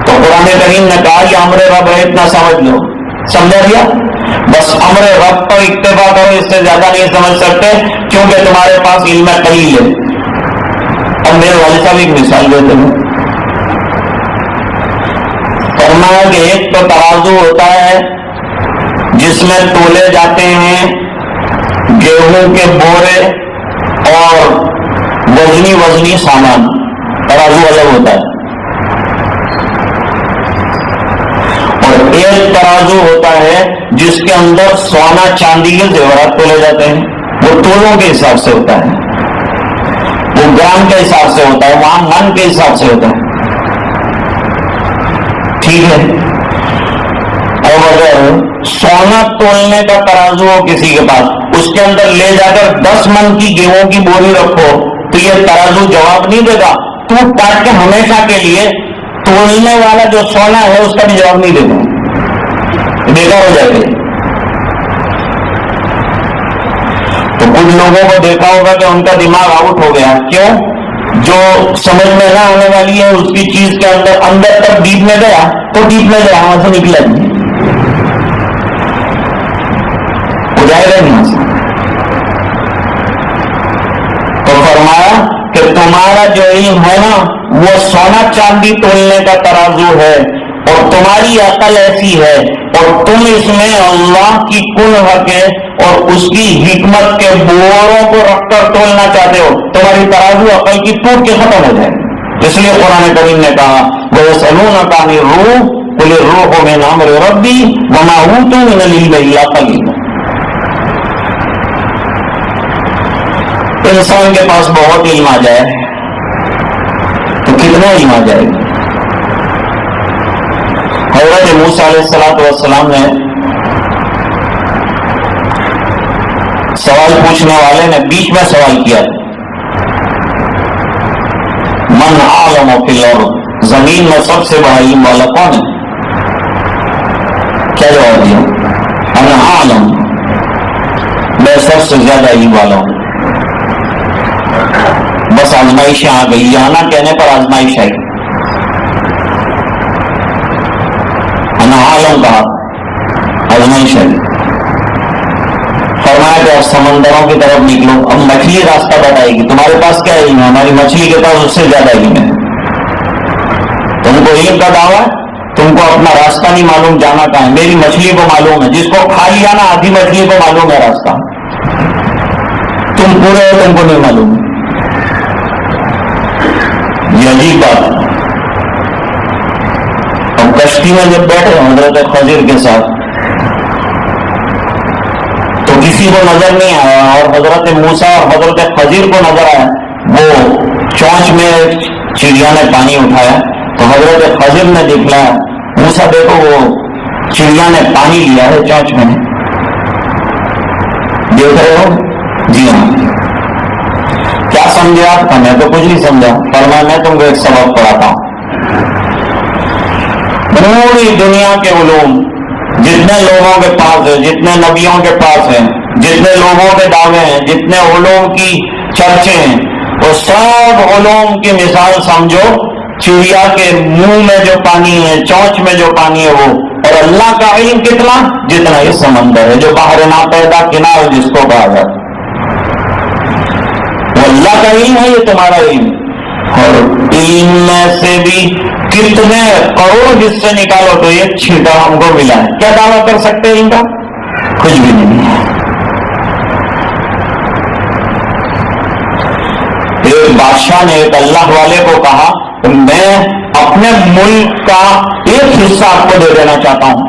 تو قرآن کریم نے کہا کہ امر رب ہے اتنا سمجھ لو. سمجھا دیا؟ بس امر رب پر اکتفا کرو، اس سے زیادہ نہیں سمجھ سکتے کیونکہ تمہارے پاس علم قلیل ہے. اب میرے والد صاحب ایک مثال دیتے ہیں، فرمایا کہ ایک تو ترازو ہوتا ہے جس میں تولے جاتے ہیں گیہوں کے بورے اور وزنی سامان، ترازو الگ ہوتا ہے. اور ایک ترازو ہوتا ہے جس کے اندر سونا چاندی کے زیورات تولے جاتے ہیں، وہ تولوں کے حساب سے ہوتا ہے، وہ گرام کے حساب سے ہوتا ہے، وہاں من کے حساب سے ہوتا ہے. ٹھیک ہے. اور اگر سونا تولنے کا ترازو ہو کسی کے پاس، اس کے اندر لے جا کر 10 من کی گیہوں کی بوری رکھو تو یہ ترازو جواب نہیں دے گا. ٹوٹ ٹاٹ کے ہمیشہ کے لیے تولنے والا جو سونا ہے اس کا بھی جواب نہیں دے گا، بیکار ہو جائے گا. تو کچھ لوگوں کو دیکھا ہوگا کہ ان کا دماغ آؤٹ ہو گیا. کیوں؟ جو سمجھ میں نہ آنے والی ہے اس کی چیز کے اندر تک ڈیپ میں گیا تو ڈیپ میں گیا، وہاں سے نکلا نہیں، ہو جائے گا نہیں. تو فرمایا کہ تمہارا جو علم ہے نا وہ سونا چاندی تولنے کا ترازو ہے، اور تمہاری عقل ایسی ہے، اور تم اس میں اللہ کی کل حق ہے اور اس کی حکمت کے بوروں کو رکھ کر تولنا چاہتے ہو. تمہاری ترازو عقل کی ٹوٹ کے ختم ہو جائے. اس لیے قرآن کریم نے کہا وَيَسْأَلُونَكَ عَنِ الرُّوحِ قُلِ الرُّوحُ مِنْ أَمْرِ رَبِّي وَمَا أُوتُوا مِنَ الْعِلْمِ إِلَّا قَلِيلًا. انسان کے پاس بہت علم آ جائے تو کتنا علم آ جائے گا؟ حضرت موسیٰ علیہ السلام نے سوال پوچھنے والے نے بیچ میں سوال کیا، من عالم فی الارض، زمین میں سب سے بڑا علم والا کون ہے؟ کیا جواب دیا؟ انا عالم، میں سب سے زیادہ علم والا ہوں. بس آزمائشیں آ گئی، یہاں نہ کہنے پر آزمائش آئی. انا عالم کہا، آزمائش آئی. فرمایا کہ اب سمندروں کی طرف نکلو، اب مچھلی راستہ بتائے گی. تمہارے پاس کیا علم ہے؟ ہماری مچھلی کے پاس اس سے زیادہ علم ہے. تم کو علم کا دعویٰ تم کو اپنا راستہ نہیں معلوم جانا کہاں ہے. میری مچھلی کو معلوم ہے، جس کو کھا لیا نا آدھی مچھلی کو معلوم ہے راستہ، تم پورے ہو تم کو نہیں معلوم. یہ عجیب بات ہے. ہم کشتی میں جب بیٹھے حضرت خضر کے ساتھ تو کسی کو نظر نہیں آیا، اور حضرت موسیٰ اور حضرت خضر کو نظر آیا. وہ چونچ میں چڑیا نے پانی اٹھایا تو حضرت خضر نے دکھلایا موسیٰ دیکھو وہ چڑیا نے پانی لیا ہے چونچ میں. دیکھ رہے ہو؟ جی ہاں. کیا سمجھے آپ؟ میں تو کچھ نہیں سمجھا. فرمایا میں تم کو ایک سبق پڑھاتا ہوں. پوری دنیا کے علوم جتنے لوگوں کے پاس ہے، جتنے نبیوں کے پاس ہیں، جتنے لوگوں کے دعوے ہیں، جتنے علوم کی چرچے ہیں، وہ سب علوم کی مثال سمجھو چڑیا کے منہ میں جو پانی ہے، چونچ میں جو پانی ہے وہ. اور اللہ کا علم کتنا؟ جتنا یہ سمندر ہے جو باہر ناپیدا کنارہ جس کو کہا جاتا. وہ اللہ کا علم ہے، یہ تمہارا علم. اور علم میں سے بھی کتنے کروڑ حصے نکالو تو یہ چھینٹا ہم کو ملا ہے. کیا دعویٰ کر سکتے ہیں ان کا؟ کچھ بھی نہیں ہے. ایک بادشاہ نے ایک اللہ والے کو کہا میں اپنے ملک کا ایک حصہ آپ کو دے دینا چاہتا ہوں،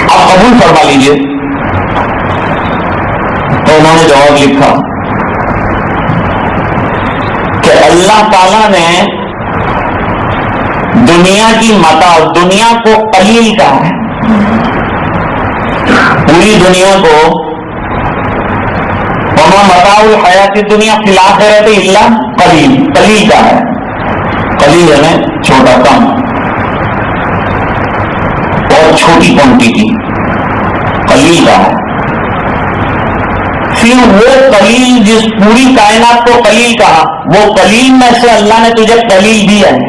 آپ قبول فرما لیجئے. تو انہوں نے جواب لکھا کہ اللہ تعالیٰ نے دنیا کی متاع، دنیا کو قلیل کہا ہے. پوری دنیا کو وما متاع الحیات الدنیا فی الآخرۃ الا قلیل، قلیل کہا ہے. قلیل ہے چھوٹا کم اور چھوٹی کوانٹٹی، قلیل کہا ہے. پھر وہ قلیل جس پوری کائنات کو قلیل کہا، وہ قلیل میں سے اللہ نے تجھے قلیل دیا ہے،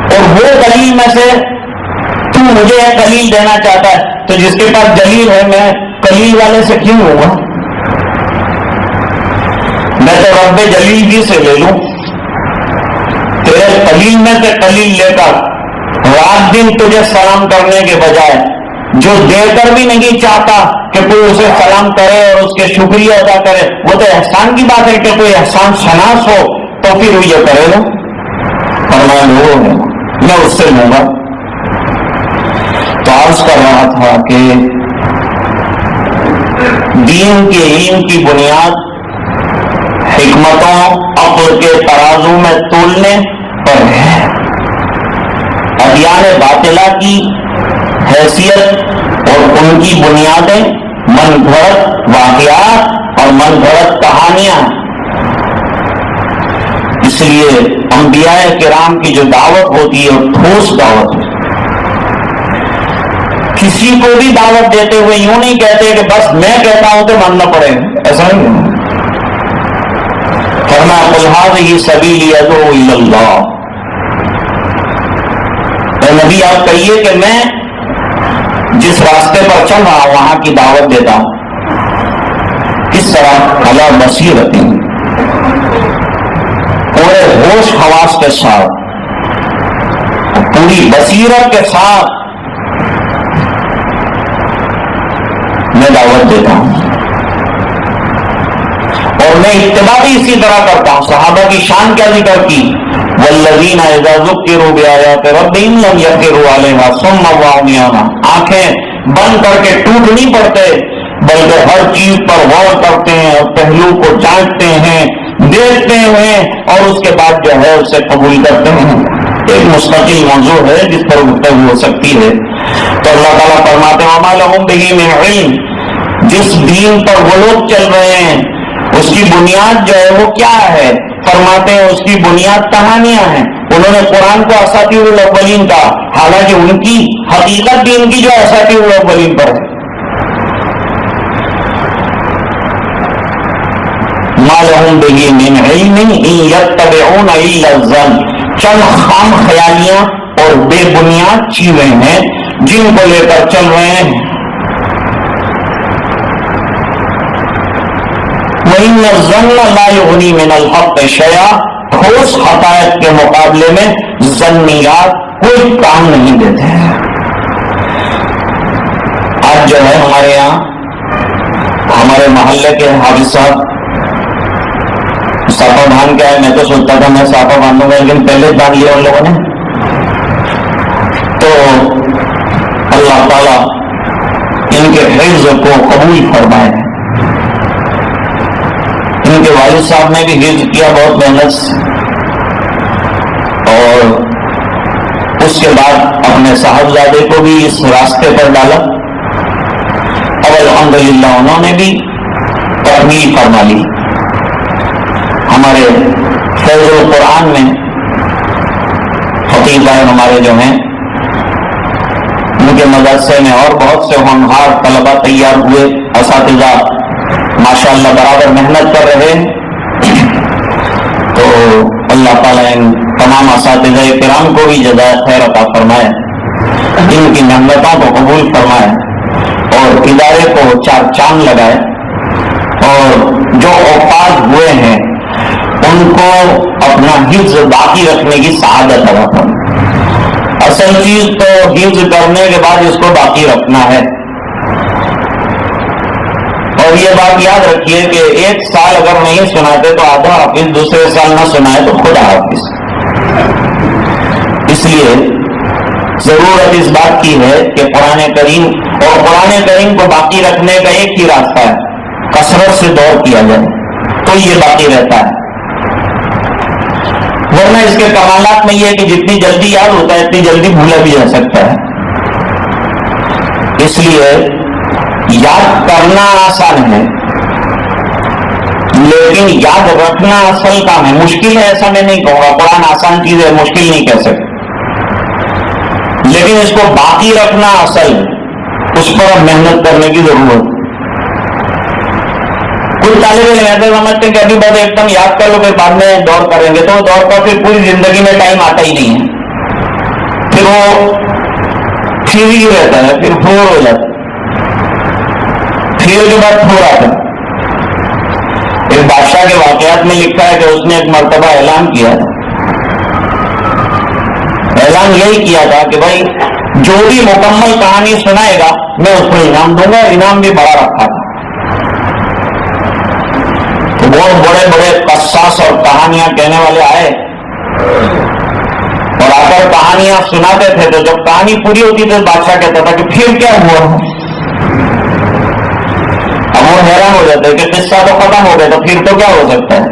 اور وہ قلیل میں سے تو مجھے قلیل دینا چاہتا ہے. تو جس کے پاس جلیل ہے میں قلیل والے سے کیوں ہوں گا؟ میں تو رب جلیل جی سے لے لوں. تیرے قلیل میں سے قلیل لے کر رات دن تجھے سلام کرنے کے بجائے جو دے کر بھی نہیں چاہتا کہ کوئی اسے سلام کرے اور اس کے شکریہ ادا کرے، وہ تو احسان کی بات ہے کہ کوئی احسان شناس ہو تو پھر وہ یہ کرے گا. فرمایا وہ ہے میں اس سے لوں گا. تو عرض کر رہا تھا کہ دین کے علم کی بنیاد حکمتوں عقل کے ترازو میں تولنے پر ہے. ادیان باطلہ کی حیثیت اور ان کی بنیادیں من گھڑت واقعات اور من گھڑت کہانیاں. اس لیے انبیاء کرام کی جو دعوت ہوتی ہے وہ ٹھوس دعوت ہے. کسی کو بھی دعوت دیتے ہوئے یوں نہیں کہتے کہ بس میں کہتا ہوں تو ماننا پڑے، ایسا نہیں. فرمایا قل ھذہ سبیلی ادعو الی اللہ. اے نبی آپ کہیے کہ میں جس راستے پر چل رہا ہوں وہاں کی دعوت دیتا ہوں. کس طرح؟ علی بصیرۃ، پورے ہوش حواس کے ساتھ، پوری بصیرت کے ساتھ میں دعوت دیتا ہوں. اور میں اتباع بھی اسی طرح کرتا ہوں. صحابہ کی شان کیا ذکر کی؟ والذین اذا ذکروا بآیات ربہم لم یخروا علیہا صما وعمیانا. آنکھیں بند کر کے ٹوٹ نہیں پڑتے بلکہ ہر چیز پر غور کرتے ہیں اور پہلو کو جانچتے ہیں، دیکھتے ہیں اور اس کے بعد جو ہے اسے قبول کرتے ہیں. ایک مستقل موضوع ہے جس پر گفتگو ہو سکتی ہے. تو اللہ تعالیٰ فرماتے ہیں وما لہم بہ من علم. جس دین پر وہ لوگ چل رہے ہیں اس کی بنیاد جو ہے وہ کیا ہے؟ فرماتے ہیں اس کی بنیاد کہانیاں ہیں. انہوں نے قرآن کو اساطیر الاولین کہا، حالانکہ ان کی حقیقت دین کی جو اساطیر الاولین پر ہے. ما لہم بہ من علم ان یتبعون الا الظن. چند خام خیالیاں اور بے بنیاد چیزیں ہیں جن کو لے کر چل رہے ہیں. وَإِنَّ الظَّنَّ لَا يُغْنِي مِنَ الْحَقِّ شَيْئًا. ٹھوس حقائق کے مقابلے میں ظنیات کوئی کام نہیں دیتے ہیں۔ آج جو ہے ہمارے یہاں ہمارے محلے کے حافظ صاحب ساپا باندھ کے آئے، میں تو سوچتا تھا میں ساپا باندھوں گا، لیکن پہلے باندھ لیا ان لوگوں نے۔ تو اللہ تعالیٰ ان کے حفظ کو قبول فرمائے۔ ان کے والد صاحب نے بھی حفظ کیا بہت محنت سے، اور اس کے بعد اپنے صاحبزادے کو بھی اس راستے پر ڈالا، اور الحمدللہ انہوں نے بھی تکمیل فرما لی۔ ہمارے فیض القرآن میں خطیب صاحب ہمارے جو ہیں، ان کے مدرسے میں اور بہت سے ہونہار طلبہ تیار ہوئے، اساتذہ ماشاءاللہ برابر محنت کر رہے ہیں۔ تو اللہ تعالیٰ ان تمام اساتذہ کرام کو بھی جزائے خیر عطا فرمائے، ان کی محنتوں کو قبول فرمائے، اور ادارے کو چار چاند لگائے، اور جو اوقات ہوئے ہیں ان کو اپنا حفظ باقی رکھنے کی سعادت عطا فرمائے۔ اصل چیز تو حفظ کرنے کے بعد اس کو باقی رکھنا ہے، اور یہ بات یاد رکھیے کہ ایک سال اگر نہیں سناتے تو آدھا حافظ دوسرے سال نہ سنائے تو خدا حافظ۔ اس لیے ضرورت اس بات کی ہے کہ قرآن کریم کو باقی رکھنے کا ایک ہی راستہ ہے، کثرت سے دور کیا جائے تو یہ باقی رہتا ہے، ورنہ اس کے کمالات میں یہ ہے کہ جتنی جلدی یاد ہوتا ہے اتنی جلدی بھولا بھی جا سکتا ہے۔ اس لیے یاد کرنا آسان ہے، لیکن یاد رکھنا اصل کام ہے۔ مشکل ہے ایسا میں نہیں کہوں گا، قرآن آسان چیز ہے، مشکل نہیں کہہ سکتے، لیکن اس کو باقی رکھنا اصل ہے، اس پر اب محنت کرنے کی ضرورت ہے۔ کچھ طالب علم ایسے سمجھتے ہیں کہ ابھی بس ایک دم یاد کر لو پھر بعد میں دور کریں گے، تو دور کا پھر پوری زندگی میں ٹائم آتا ہی نہیں ہے، پھر وہ پھر ہی رہتا ہے، پھر پھور ہو جاتا ہے، پھر کے بعد پھور آتا ہے۔ ایک بادشاہ کے واقعات میں لکھا ہے کہ اس نے ایک مرتبہ اعلان کیا تھا، اعلان یہی کیا تھا کہ بھائی جو بھی مکمل کہانی سنائے گا میں اس کو انعام دوں گا، انعام بھی بڑا رکھا تھا۔ تو بہت بڑے بڑے قصاص اور کہانیاں کہنے والے آئے اور آ کر کہانیاں سناتے تھے، تو جب کہانی پوری ہوتی تو بادشاہ کہتا تھا کہ پھر کیا ہوا؟ اب وہ حیران ہو جاتے کہ قصہ تو ختم ہو گیا، تو پھر تو کیا ہو سکتا ہے؟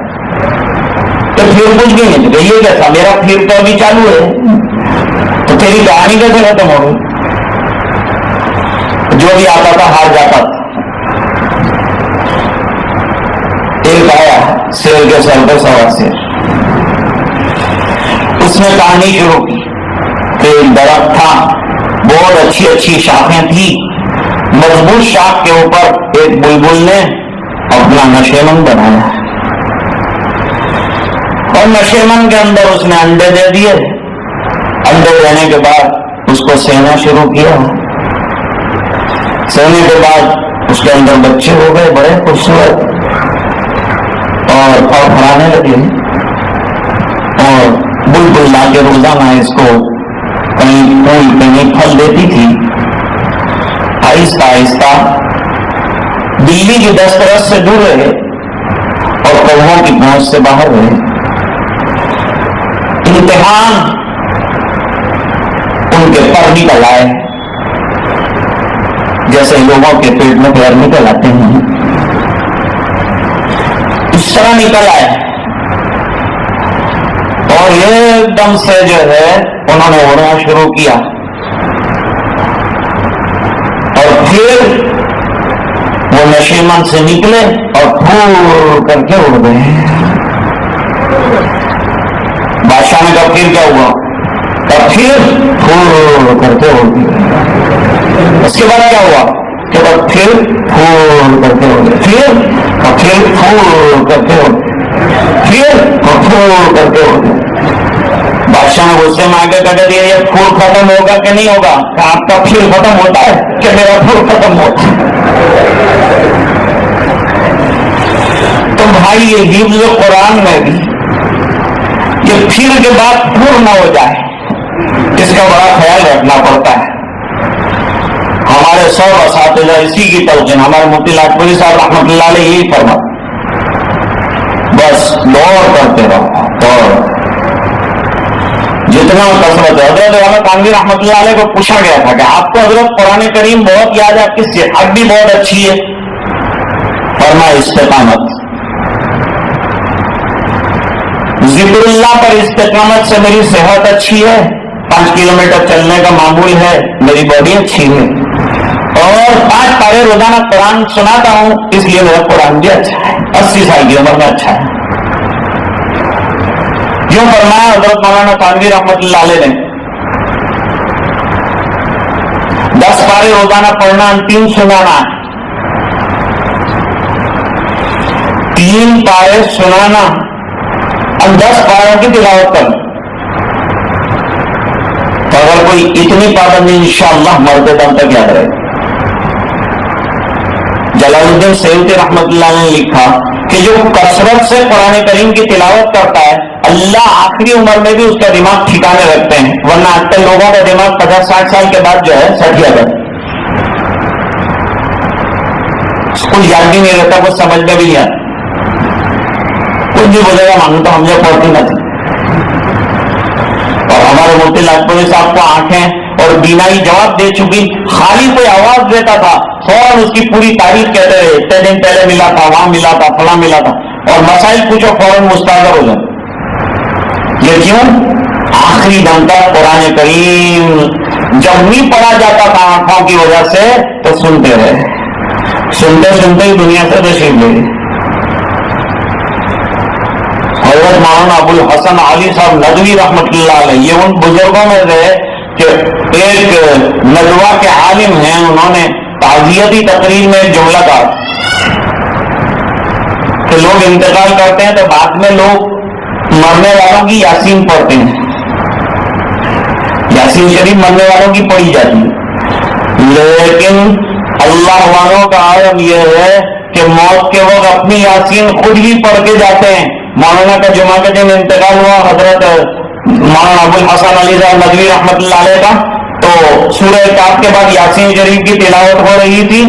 تو پھر کچھ بھی نہیں، یہ کیسا، میرا پھر تو ابھی چالو ہے، تو تیری کہانی کیسے ختم ہو گئی؟ جو بھی آتا تھا ہار جاتا تھا۔ ایک آیا شیر کے سر پر سوار شیر، اس نے کہانی شروع کی کہ ایک درخت تھا، بہت اچھی اچھی شاخیں تھی، مضبوط شاخ کے اوپر ایک بلبل نے اپنا نشیمن بنایا، اور نشیمن کے اندر اس نے انڈے دے دیے، انڈے دینے کے بعد اس کو سینا شروع کیا، سونے کے بعد اس کے اندر بچے ہو گئے بڑے خوبصورت، اور پھڑانے لگے، اور بلبل لا کے روزانہ اس کو کہیں پھول کہیں پھل دیتی تھی۔ آہستہ آہستہ بلی کی دسترس سے دور رہے اور کوہوں کی پہنچ سے باہر رہے۔ امتحان ان کے پر نکل آئے، جیسے لوگوں کے پیٹ میں پیر نکل آتے ہیں، اس طرح نکل آئے، اور ایک دم سے جو ہے انہوں نے اڑنا شروع کیا، اور پھر وہ نشیمن سے نکلے اور پھور کر کے اڑ گئے۔ بادشاہ نے کہا پھر کیا ہوا؟ اور پھر پھور کر کے اڑ گئے۔ اس کے بعد کیا ہوا؟ کہ پھر پھور کر کے اڑ گئے، پھر پھور کر کے اڑ گئے، پھر پھور کر کے اڑ گئے۔ بادشاہ نے غصے میں آگے کہہ دیا یہ پھول ختم ہوگا کہ نہیں ہوگا؟ کہ آپ کا پھر ختم ہوتا ہے کہ میرا پھول ختم ہوتا ہے؟ تو بھائی یہ حفظ قرآن میں بھی یہ پھر کے بعد پھول نہ ہو جائے، اس کا بڑا خیال رکھنا پڑتا ہے. ہمارے سب اساتذہ اسی کی تلقین، ہمارے مفتی لاجپوری صاحب رحمۃ اللہ علیہ یہی فرما، بس دور کرتے رہو، دور جتنا کثرت ہے. حضرت مولانا تھانوی رحمۃ اللہ علیہ کو پوچھا گیا تھا کہ آپ کو حضرت قرآن کریم بہت یاد ہے، آپ کی صحت بھی بہت اچھی ہے. فرمایا استقامت، ذکر اللہ پر استقامت سے میری صحت اچھی ہے، 5 کلومیٹر چلنے کا معمول ہے، میری باڈی اچھی ہے، اور 5 پارے روزانہ قرآن سناتا ہوں، اس لیے میرا قرآن بھی اچھا ہے، 80 سال کی عمر میں اچھا ہے. یوں فرمایا حضرت مولانا تھانوی رحمۃ اللہ علیہ نے. 10 پارے روزانہ پڑھنا، 3 سنانا، 3 پارے سنانا اور 10 پاروں کی تلاوت کرنا. تو اگر کوئی اتنی پابندی انشاءاللہ مرتے دم تک یاد رہے. جلال الدین سیوطی رحمۃ اللہ نے لکھا کہ جو کثرت سے قرآن کریم کی تلاوت کرتا ہے، اللہ آخری عمر میں بھی اس کا دماغ ٹھکانے رکھتے ہیں، ورنہ آج کل لوگوں کا دماغ 50-60 سال کے بعد جو ہے سٹیا جاتا ہے، اس کو یاد بھی نہیں رہتا، کچھ سمجھ میں بھی نہیں آتا. کچھ بھی بولے گا مانو تو ہم جو پڑھتی نہ تھی. اور ہمارے مفتی لاجپوری صاحب کو آنکھیں اور بینائی جواب دے چکی، خالی کوئی آواز دیتا تھا فوراً اس کی پوری تاریخ کہتے رہے، اتنے دن پہلے ملا تھا، وہاں ملا تھا، فلاں ملا تھا، اور مسائل پوچھو فوراً مستحضر ہو جائے. یہ کیوں؟ آخری دم تک قرآن کریم جب نہیں پڑھا جاتا تھا آنکھوں کی وجہ سے تو سنتے رہے، سنتے سنتے ہی دنیا سے تشریف لے گئے. حضرت مولانا ابو الحسن علی صاحب ندوی رحمۃ اللہ علیہ، یہ ان بزرگوں میں سے کہ ایک ندوہ کے عالم ہیں، انہوں نے تعزیتی تقریر میں ایک جملہ کہا کہ لوگ انتقال کرتے ہیں تو بعد میں لوگ مرنے والوں کی یاسین پڑھتے ہیں، یاسین شریف مرنے والوں کی پڑھی جاتی ہے، لیکن اللہ والوں کا عالم یہ ہے کہ موت کے وقت اپنی یاسین خود ہی پڑھ کے جاتے ہیں. مولانا کا جمعہ کے دن انتقال ہوا حضرت مولانا ابو الحسن علی صاحب ندوی رحمۃ اللہ علیہ کا، تو سورہ کاف کے بعد یاسین شریف کی تلاوت ہو رہی تھی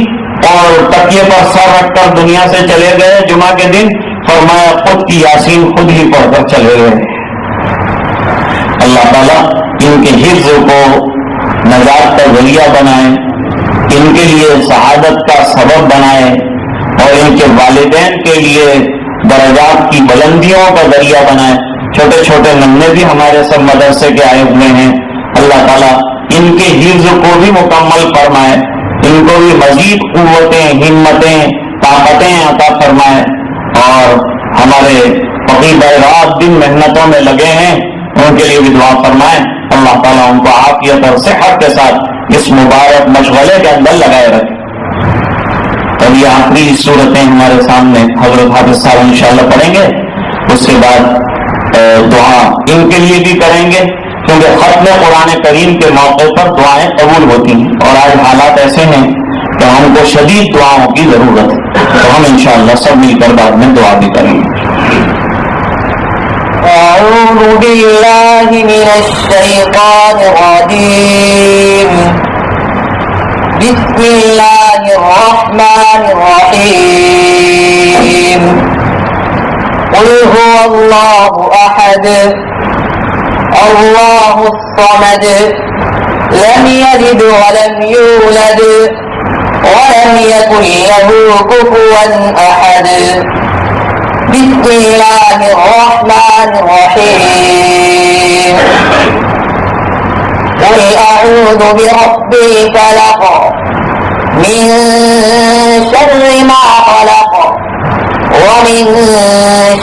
اور تکیے پر سر رکھ کر دنیا سے چلے گئے جمعہ کے دن. فرمایا خود کی یاسین خود ہی پڑھ کر چلے گئے. اللہ تعالیٰ ان کے حفظ کو نجات کا ذریعہ بنائے، ان کے لیے شہادت کا سبب بنائے، اور ان کے والدین کے لیے درجات کی بلندیوں کا ذریعہ بنائے. چھوٹے چھوٹے نمنے بھی ہمارے سب مدرسے کے آئے ہوئے ہیں، اللہ تعالیٰ ان کے حفظ کو بھی مکمل فرمائے، ان کو بھی مزید قوتیں، ہمتیں، طاقتیں عطا فرمائے. اور ہمارے فقیر بھائی رات دن محنتوں میں لگے ہیں، ان کے لیے بھی دعا فرمائے. اللہ تعالیٰ ان کو عافیت اور صحت کے ساتھ اس مبارک مشغلے کے اندر لگائے رکھے. اب یہ آخری صورتیں ہمارے سامنے حضرت حافظ صاحب انشاءاللہ پڑھیں گے، اس کے بعد دعا ان کے لیے بھی کریں گے، کیونکہ ختم قرآن کریم کے موقع پر دعائیں قبول ہوتی ہیں، اور آج حالات ایسے ہیں کہ ہم کو شدید دعاؤں کی ضرورت ہے. تو ہم انشاءاللہ سب مل کر بعد میں دعا بھی کریں گے. اعوذ باللہ من الشیطان الرجیم، بسم اللہ الرحمن الرحیم. قل هو اللہ احد اللہ الصمد لم یلد ولم یولد ولم یکن له کفوا احد. بسم اللہ الرحمن الرحیم. قل اعوذ برب الفلق من شر ما خلق ومن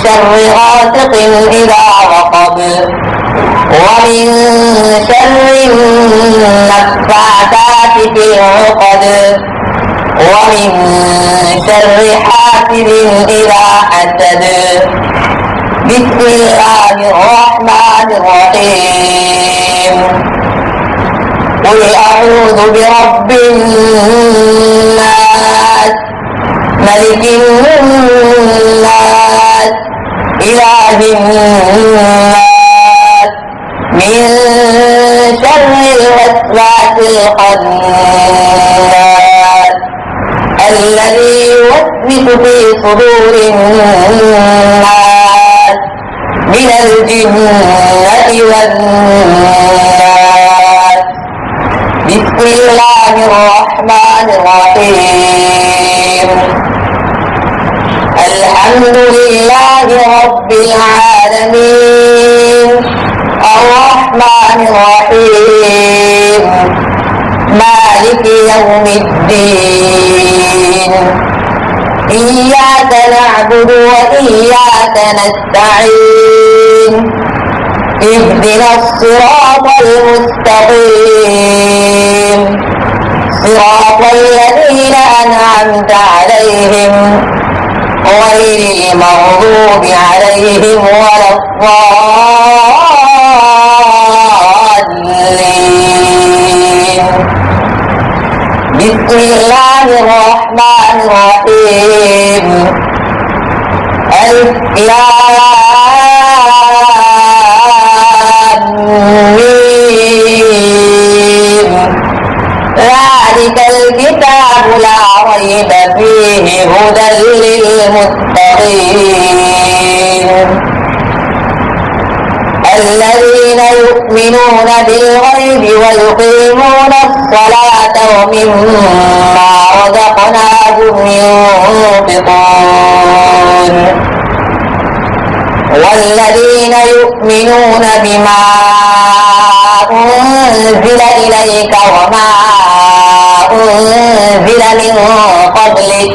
شر غاسق اذا وقب ومن شر النفاثات في العقد ومن شر حاسد إذا حسد. بسم الله الرحمن الرحيم. قل أعوذ برب الناس ملك الناس إله الناس من الخناس الذي يوسوس في صدور الناس من الجنة والناس. بسم الله الرحمن الرحيم. الحمد لله رب العالمين الرحمن الرحيم مالك يوم الدين. إياك نعبد وإياك نستعين. اهدنا الصراط المستقيم صراط الذين أنعمت عليهم غير المغضوب عليهم ولا الضالين. بسم الله الرحمن الرحيم. ألف لام ميم. ذلك الكتاب لا ريب فيه هدى للمتقين الذين يؤمنون بالغيب ويقيمون الصلاة ومما رزقناهم ينفقون والذين يؤمنون بما أنزل إليك وما أنزل من قبلك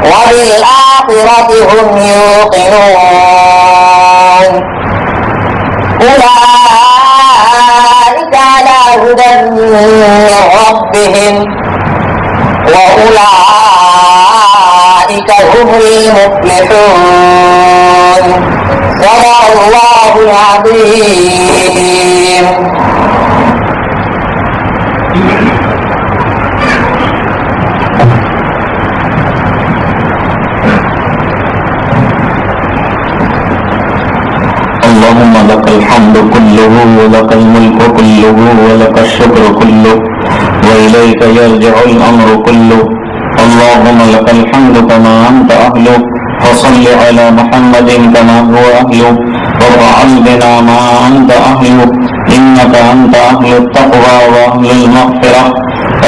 وبالآخرة هم يوقنون. أولئك على هدى من ربهم وأولئك هم المفلحون. صدق الله العظيم. اللهم لك الحمد كله ولك الملك كله ولك الشكر كله وإليك يرجع الأمر كله. اللهم لك الحمد كما أنت أهله فصل على محمد كما هو أهله وفعل بنا ما أنت أهله إنك أنت أهل التقوى وأهل المغفرة.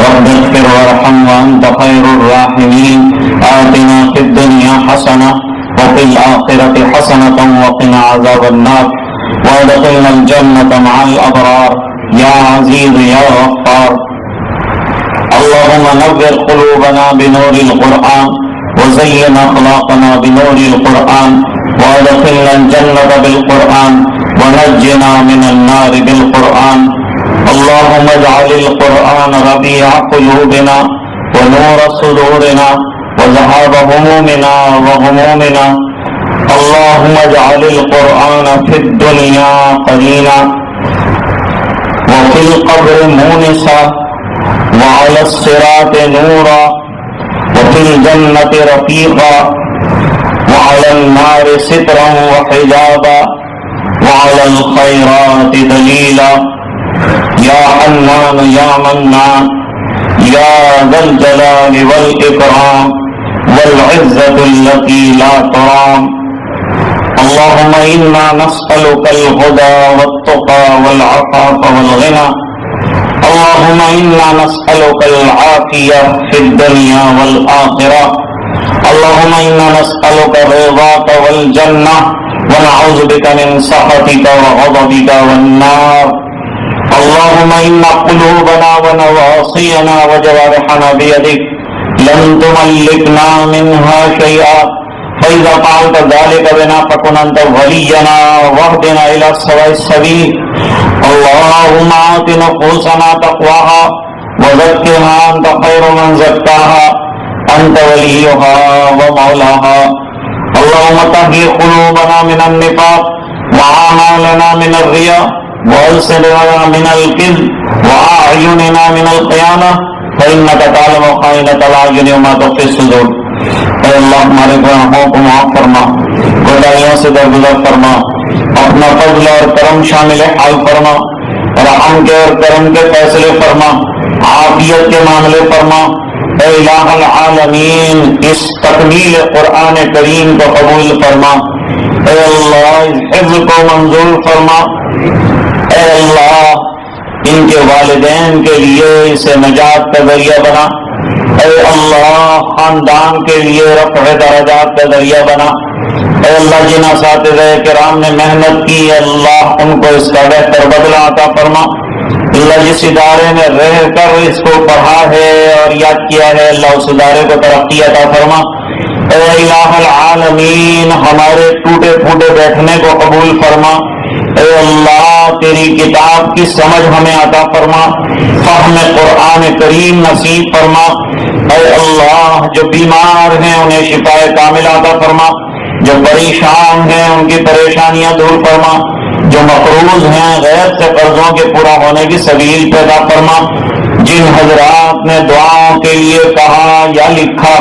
رب اغفر وارحم وأنت خير الراحمين. آتنا في الدنيا حسنة وفي الآخرة حسنة وقنا عذاب النار وادخلنا الجنة مع الأبرار يا عزيز يا غفار. اللهم نور قلوبنا بنور القرآن وزين أخلاقنا بنور القرآن وادخلنا الجنة بالقرآن ونجنا من النار بالقرآن. اللهم اجعل القرآن ربيع قلوبنا ونور صدورنا وذهاب همومنا وغمومنا. اللهم اجعل القرآن في الدنيا قرينا وفي القبر مونسا وعلى الصراط نورا وفي الجنة رفيقا وعلى النار سترا وحجابا وعلى الخيرات دليلا. يا حنان يا منان يا ذا الجلال والإكرام والعزة التي لا ترام. اللهم إنا نسألك الهدى والتقى والعفاف والغنى. اللهم إنا نسألك العافية في الدنيا والآخرة. اللهم إنا نسألك رضاك والجنة ونعوذ بك من سخطك وغضبك والنار. اللهم إن قلوبنا ونواصينا وجوارحنا بيدك لن تملكنا منها شيئا فإذا فعلت ذلك بنا فكن أنت ولينا واهدنا إلى سواء السبيل. اللهم آت نفوسنا تقواها وزكها أنت خير من زكاها أنت وليها ومولاها. اللهم طهر قلوبنا من النفاق وأعمالنا من الرياء وألسنتنا من الكذب وأعيننا من الخيانة فإنك تعلم خائنة الأعين وما تخفي الصدور. اے اللہ ہمارے گناہوں کو معاف فرما، کوتاہیوں سے درگزر فرما، اپنا فضل اور کرم شامل حال فرما. رحم کے اور کرم کے فیصلے فرما، عافیت کے معاملے فرما۔ اے الہ العالمین اس تکمیل قرآن کریم کو قبول فرما۔ اے اللہ اس حفظ کو منظور فرما۔ اے اللہ ان کے والدین کے لیے اسے نجات کا ذریعہ بنا۔ اے اللہ خاندان کے لیے رفع درجات کا ذریعہ بنا۔ اے اللہ جن اساتذہ کرام نے محنت کی، اللہ ان کو اس کا بہتر بدلہ عطا فرما۔ اللہ جس ادارے میں رہ کر اس کو پڑھا ہے اور یاد کیا ہے، اللہ اس ادارے کو ترقی عطا فرما۔ اے الہ العالمین ہمارے ٹوٹے پھوٹے بیٹھنے کو قبول فرما۔ اے اللہ تیری کتاب کی سمجھ ہمیں عطا فرما، فہم قرآن کریم نصیب فرما۔ اے اللہ جو بیمار ہیں انہیں شفائے کامل عطا فرما، جو پریشان ہیں ان کی پریشانیاں دور فرما، جو مقروض ہیں غیر سے قرضوں کے پورا ہونے کی سبیل پیدا فرما۔ جن حضرات نے دعاؤں کے لیے کہا یا لکھا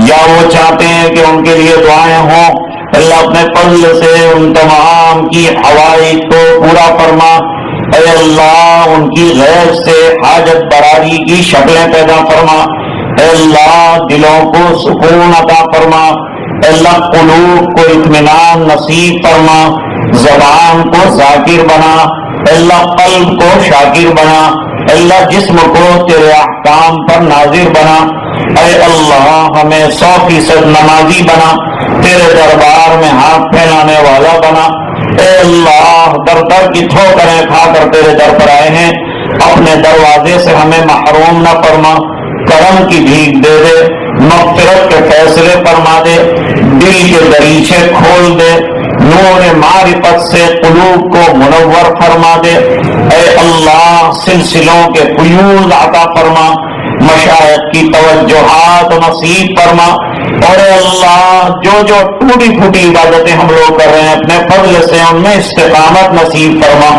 یا وہ چاہتے ہیں کہ ان کے لیے دعائیں ہوں، اللہ اپنے فضل سے ان تمام کی حوائج کو پورا فرما۔ اے اللہ ان کی غیر سے حاجت براری کی شکلیں پیدا فرما۔ اے اللہ دلوں کو سکون عطا فرما۔ اے اللہ قلوب کو اطمینان نصیب فرما، زبان کو ذاکر بنا، اے اللہ قلب کو شاکر بنا، اے اللہ جسم کو تیرے احکام پر ناظر بنا۔ اے اللہ ہمیں 100% نمازی بنا، تیرے دربار میں ہاتھ پھیلانے والا بنا۔ اے اللہ در در کی ٹھوکریں کھا کر تیرے در پر آئے ہیں، اپنے دروازے سے ہمیں محروم نہ فرما، کرم کی بھیک دے دے، مغفرت کے فیصلے فرما دے، دل کے دریچے کھول دے، نور معرفت سے قلوب کو منور فرما دے۔ اے اللہ سلسلوں کے فیوض عطا فرما، مشائخ کی توجہات نصیب فرما، اور اے اللہ جو ٹوٹی پھوٹی عبادتیں ہم لوگ کر رہے ہیں اپنے فضل سے ان میں استقامت نصیب فرما۔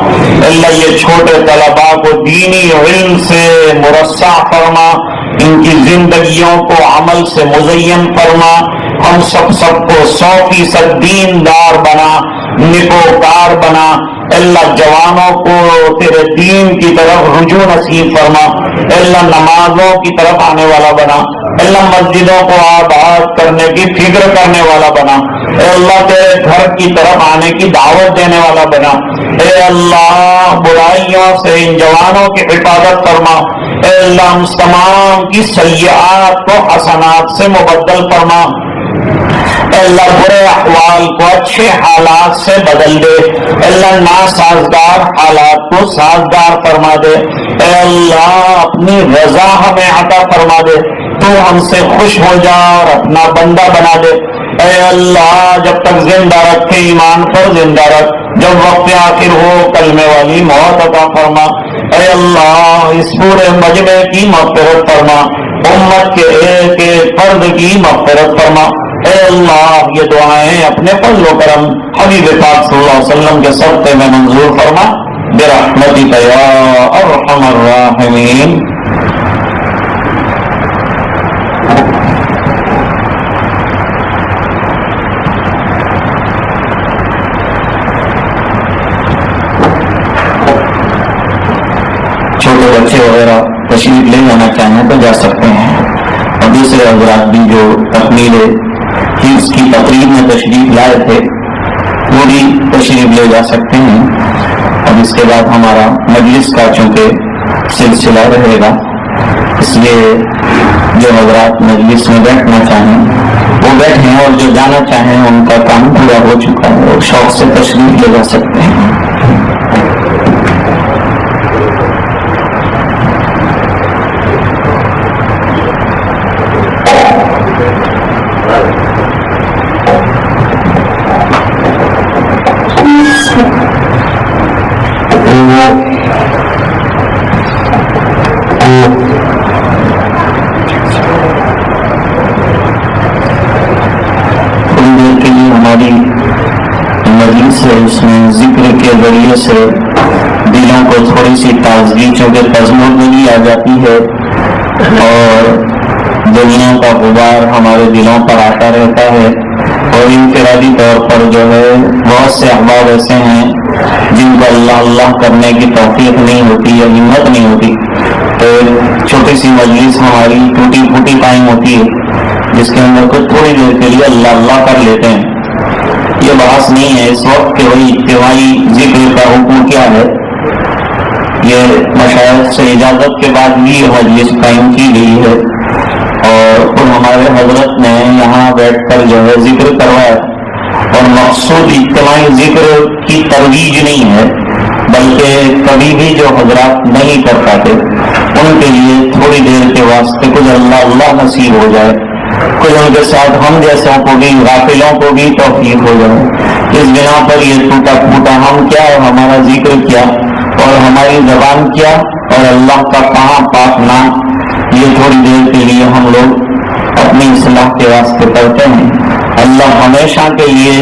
اللہ یہ چھوٹے طلباء کو دینی علم سے مرصع فرما، ان کی زندگیوں کو عمل سے مزین فرما، ہم سب کو 100% دیندار بنا، نیکوکار بنا۔ اللہ جوانوں کو تیرے دین کی طرف رجوع نصیب فرما، اللہ نمازوں کی طرف آنے والا بنا، اللہ مسجدوں کو آباد کرنے کی فکر کرنے والا بنا، اے اللہ تیرے گھر کی طرف آنے کی دعوت دینے والا بنا۔ اے اللہ برائیوں سے ان جوانوں کی حفاظت فرما، اے اللہ ہم تمام کی سیئات کو حسنات سے مبدل فرما۔ اے اللہ برے احوال کو اچھے حالات سے بدل دے، اے اللہ ناسازگار حالات کو سازگار فرما دے، اے اللہ اپنی رضا ہمیں عطا فرما دے، تو ہم سے خوش ہو جا اور اپنا بندہ بنا دے۔ اے اللہ جب تک زندہ رکھے ایمان پر زندہ رکھ، جب وقت آخر ہو کلمے والی موت عطا فرما۔ اے اللہ اس پورے مجمع کی مغفرت فرما، امت کے ایک ایک فرد کی مغفرت فرما۔ اے اللہ یہ دعائیں اپنے فضل و کرم حبیب پاک صلی اللہ علیہ وسلم کے صدقے میں منظور فرما، برحمتک یا ارحم الراحمین۔ چھوٹے بچے وغیرہ تشریف لے جانا چاہیں تو جا سکتے ہیں، اور دوسرے حضرات بھی جو تکمیل اس کی تقریب میں تشریف لائے تھے وہ بھی تشریف لے جا سکتے ہیں۔ اور اس کے بعد ہمارا مجلس کا چونکہ سلسلہ رہے گا، اس لیے جو حضرات مجلس میں بیٹھنا چاہیں وہ بیٹھیں، اور جو جانا چاہیں ان کا کام پورا ہو چکا ہے اور شوق سے تشریف لے جا سکتے ہیں۔ اس میں ذکر کے ذریعے سے دلوں کو تھوڑی سی تازگی چونکہ پزمردگی آ جاتی ہے اور دنیا کا غبار ہمارے دلوں پر آتا رہتا ہے، اور انفرادی طور پر جو ہے بہت سے احباب ایسے ہیں جن کو اللہ اللہ کرنے کی توفیق نہیں ہوتی یا ہمت نہیں ہوتی، تو چھوٹی سی مجلس ہماری ٹوٹی پھوٹی قائم ہوتی ہے جس کے اندر کچھ تھوڑی دیر کے لیے اللہ اللہ کر لیتے ہیں۔ یہ بحث نہیں ہے اس وقت کہ وہی اجتماعی ذکر کا حکم کیا ہے، یہ مشائخ سے اجازت کے بعد بھی یہ مجلس قائم کی گئی ہے، اور خود ہمارے حضرت نے یہاں بیٹھ کر جو ہے ذکر کروایا، اور مقصود اجتماعی ذکر کی ترویج نہیں ہے، بلکہ کبھی بھی جو حضرات نہیں کر پاتے ان کے لیے تھوڑی دیر کے واسطے کچھ اللہ اللہ نصیب ہو جائے، کچھ ان کے ساتھ ہم جیسوں کو بھی، غافلوں کو بھی توفیق ہو جائے۔ اس بنا پر یہ ٹوٹا پھوٹا ہم کیا اور ہمارا ذکر کیا اور ہماری زبان کیا اور اللہ کا کہاں پاک نام، یہ تھوڑی دیر کے لیے ہم لوگ اپنی اصلاح کے واسطے کرتے ہیں۔ اللہ ہمیشہ کے لیے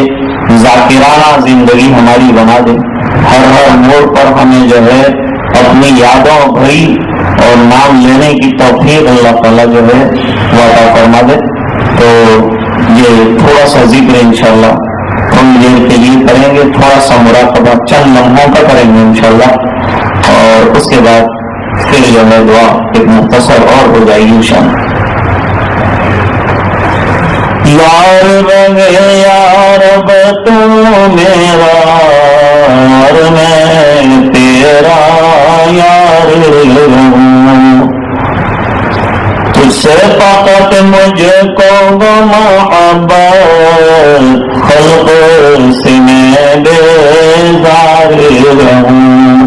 ذاکرانہ زندگی ہماری بنا دے، ہر موڑ پر ہمیں جو ہے اپنی یادوں بھری اور نام لینے کی توفیق اللہ تعالیٰ جو ہے وہ عطا فرما دے۔ تو یہ تھوڑا سا ذکر انشاءاللہ تھوڑی دیر کے لیے کریں گے، تھوڑا سا مراقبہ چند لمحوں کا کریں گے انشاءاللہ، اور اس کے بعد پھر جو ہے دعا ایک مختصر اور ہو جائے گی انشاءاللہ۔ یار رہے یار تو میرا، اور میں تیرا یار رہوں، تجھ سے فقط مجھ کو محبت، خلق سے میں بیزار رہوں،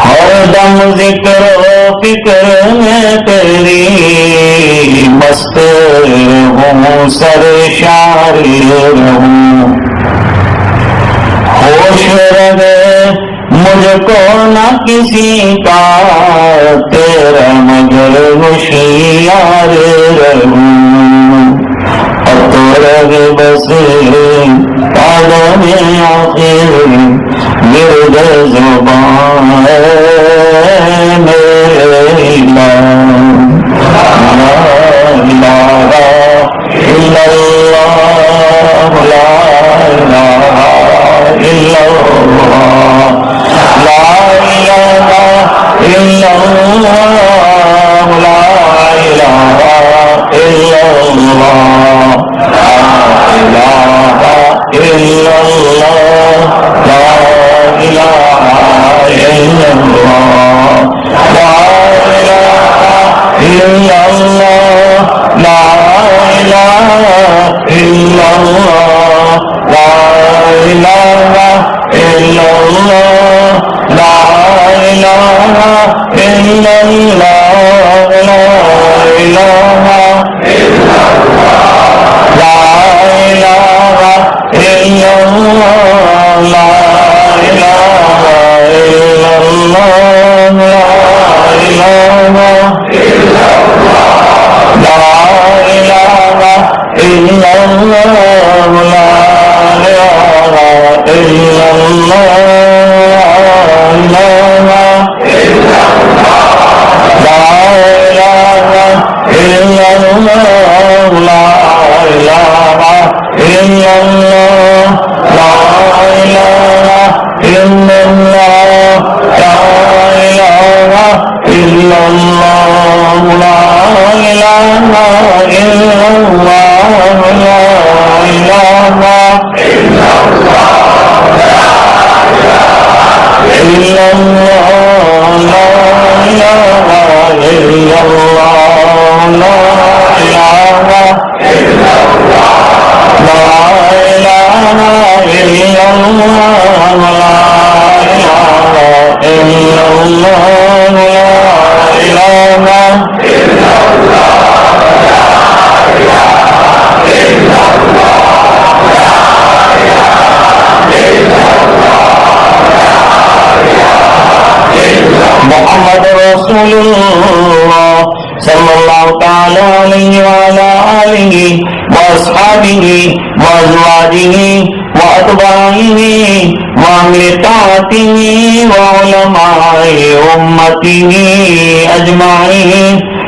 ہر دم ذکر و فکر میں تیری مست رہوں، سرشار رہوں، ہوش رہے مجھ کو نہ کسی کا، تیرا مگر ہوشیار رہوں، اور تو رہے بس قدم آخر ورد زبان میرے لا الہ الا اللہ، لا الہ الا اللہ، لا الہ الا اللہ، لا الہ الا اللہ، لا الہ الا اللہ، لا الہ الا اللہ، لا الہ الا اللہ، لا الہ الا اللہ، لا الہ الا اللہ، لا الہ الا اللہ، لا الہ الا اللہ، لا الہ الا اللہ، لا الہ الا اللہ، لا الہ الا اللہ، لا الہ الا اللہ، لا الہ الا محمد رسول اللہ صلی اللہ تعالی علیہ وعلا آلہ واصحابہ وازواجہ واتباعہ وأهل طاعته وعلماء أمته أجمعين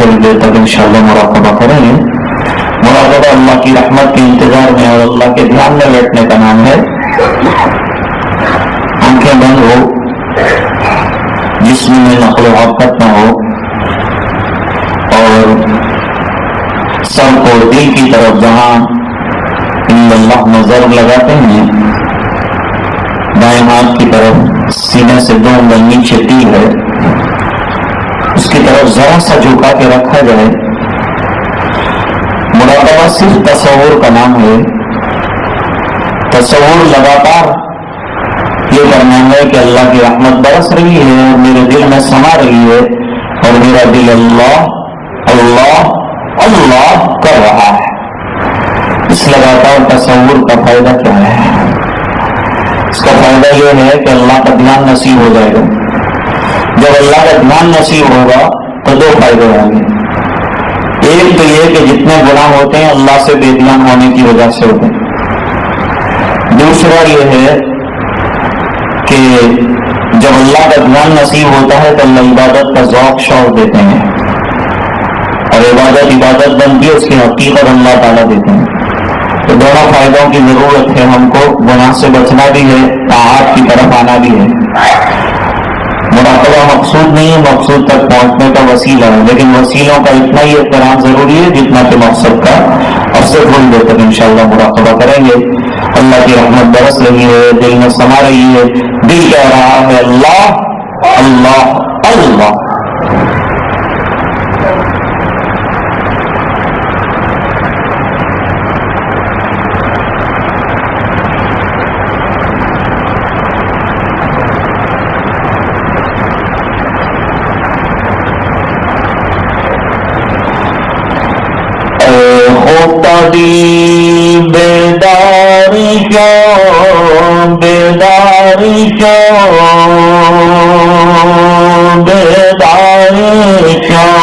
تھوڑی دیر تک انشاءاللہ مراقبہ کریں گے. مراقبہ اللہ کی رحمت کے انتظار میں اور اللہ کے دھیان میں بیٹھنے کا نام ہے. آنکھیں بند ہو, جسم میں نقل و حرکت نہ ہو, اور سر کو دل کی طرف جہاں اللہ نظر لگاتے ہیں, دائیں ہاتھ کی طرف سینے سے 2 انگل نیچے تیر ہے, اس کی طرف ذرا سا جھکا کے رکھا جائے. مراقبہ صرف تصور کا نام ہے. تصور لگاتار یہ کرنا ہے کہ اللہ کی رحمت برس رہی ہے اور میرے دل میں سما رہی ہے اور میرا دل اللہ اللہ اللہ کر رہا ہے. اس لگاتار تصور کا فائدہ کیا ہے؟ اس کا فائدہ یہ ہے کہ اللہ کا دھیان نصیب ہو جائے گا. جب اللہ کا دھیان نصیب ہوگا تو 2 فائدے ہوں گے. ایک تو یہ کہ جتنے گناہ ہوتے ہیں اللہ سے بے دھیان ہونے کی وجہ سے ہوتے ہیں. دوسرا یہ ہے کہ جب اللہ کا دھیان نصیب ہوتا ہے تو اللہ عبادت کا ذوق شوق دیتے ہیں, اور عبادت بنتی ہے, اس کی حقیقت اللہ تعالیٰ دیتے ہیں. تو دونوں فائدوں کی ضرورت ہے. ہم کو گناہ سے بچنا بھی ہے, طاعات کی طرف آنا بھی ہے. مراقبہ مقصود نہیں ہے, مقصود تک پہنچنے کا وسیلہ ہے, لیکن وسیلوں کا اتنا ہی احترام ضروری ہے جتنا کہ مقصد کا. اور سے تھوڑی دیر تک انشاءاللہ مراقبہ کریں گے. اللہ کی رحمت برس رہی ہے, دل میں سما رہی ہے, دل کہہ رہا ہے اللہ اللہ اللہ. بیداری کیوں بیداری کیوں بیداری کیوں,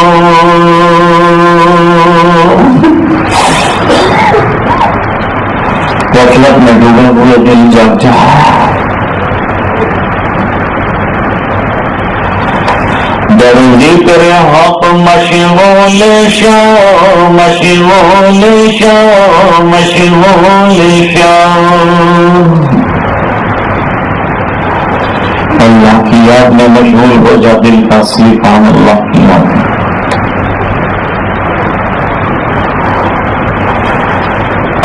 غفلت میں ڈوبے ہوئے دل جگ جا. در ذکر حق مشغول شو مشغول شو مشغول شو. اللہ کی یاد میں مشغول ہو جا, دل کا اصلی کام اللہ کی یاد.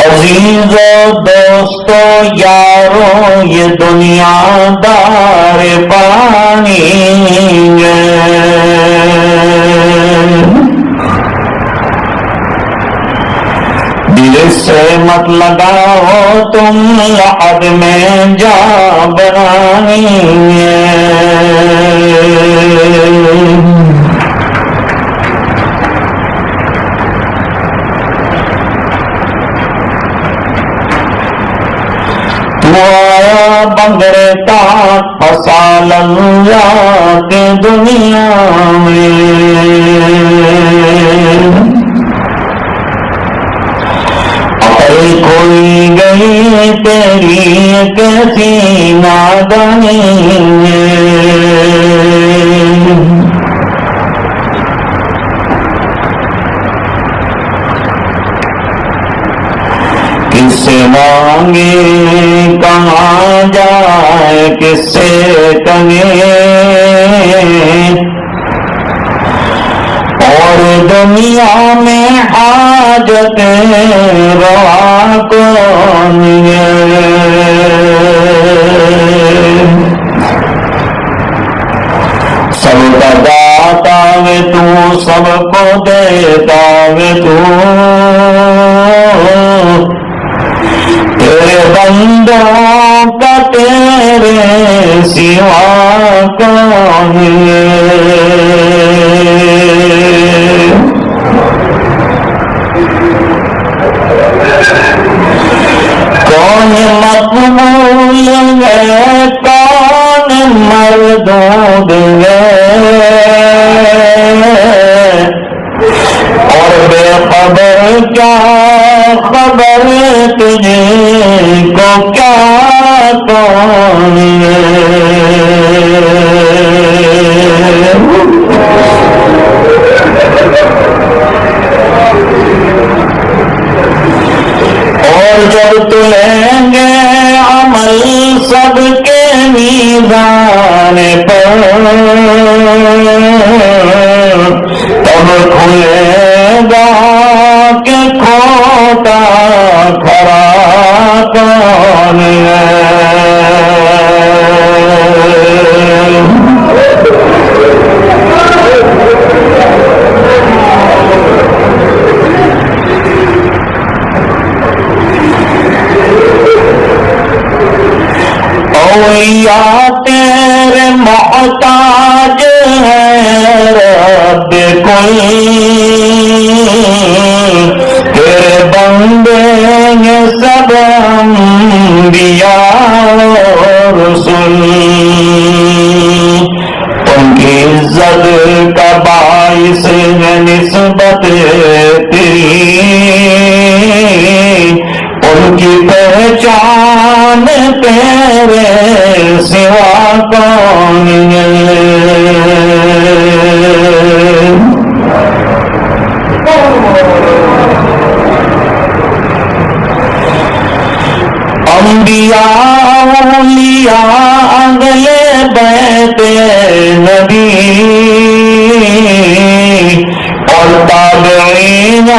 عزیزو دوستو یارو یہ دنیا دار پانی دل سے مت لگاؤ تم لحد میں جا برانی. بنگڑے تاک فسال اللہ کے دنیا میں, عقل کھوئی گئی تیری کیسی نادانی. کس سے مانگے کہاں جائے, کس سے کہیں, اور دنیا میں حاجت روا کون ہے. سب کا داتا وے تو, سب کو دیتا وے تو, تیرے بندوں کا تیرے سوا کون ہے. کون مقبول ہے, کون مردود ہے, اور بے خبر کیا خبر تجھے کو کیا کون ہے. جب تلیں گے عمل سب کے میزان پر، تب کھلے گا کہ کھوٹا کھرا کون ہے۔ اولیاء تیرے محتاج ہیں رب کل، تیرے بندے ہیں سب انبیاء اور رسول، ان کی عزت کا باعث ہے نسبت تیری، ان کی پہچان تیرے سوا کون ہے۔ انبیاء اولیاء اگلے بیت نبی اور تابعین و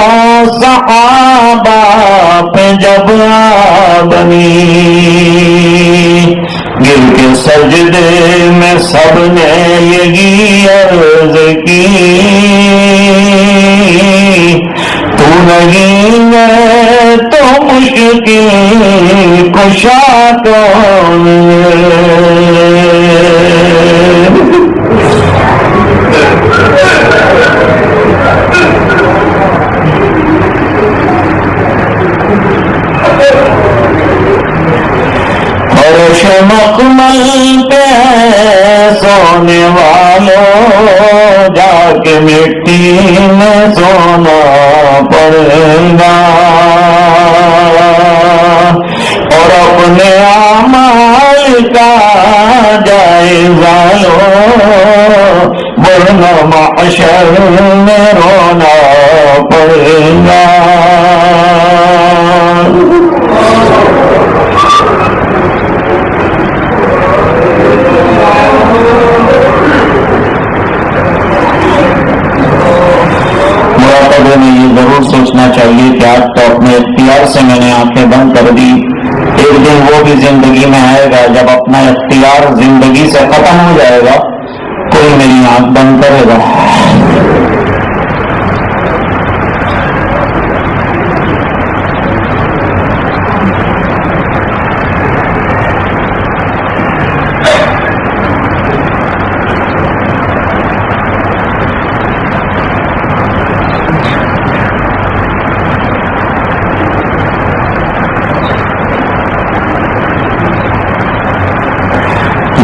صحابہ پہ جب بنی، گر کے سجدے میں سب نے یہی عرض کی، تو نہیں ہے تو مشکل کشا کون ہے۔ مخمل پہ سونے والوں جا کے مٹی میں سونا پڑے گا، اور اپنے اعمال کا جائزہ لو، ورنہ محشر میں رونا پڑے گا۔ میں یہ ضرور سوچنا چاہیے کہ آج تو اپنے اختیار سے میں نے آنکھیں بند کر دی، ایک دن وہ بھی زندگی میں آئے گا جب اپنا اختیار زندگی سے ختم ہو جائے گا، کوئی میری آنکھ بند کرے گا۔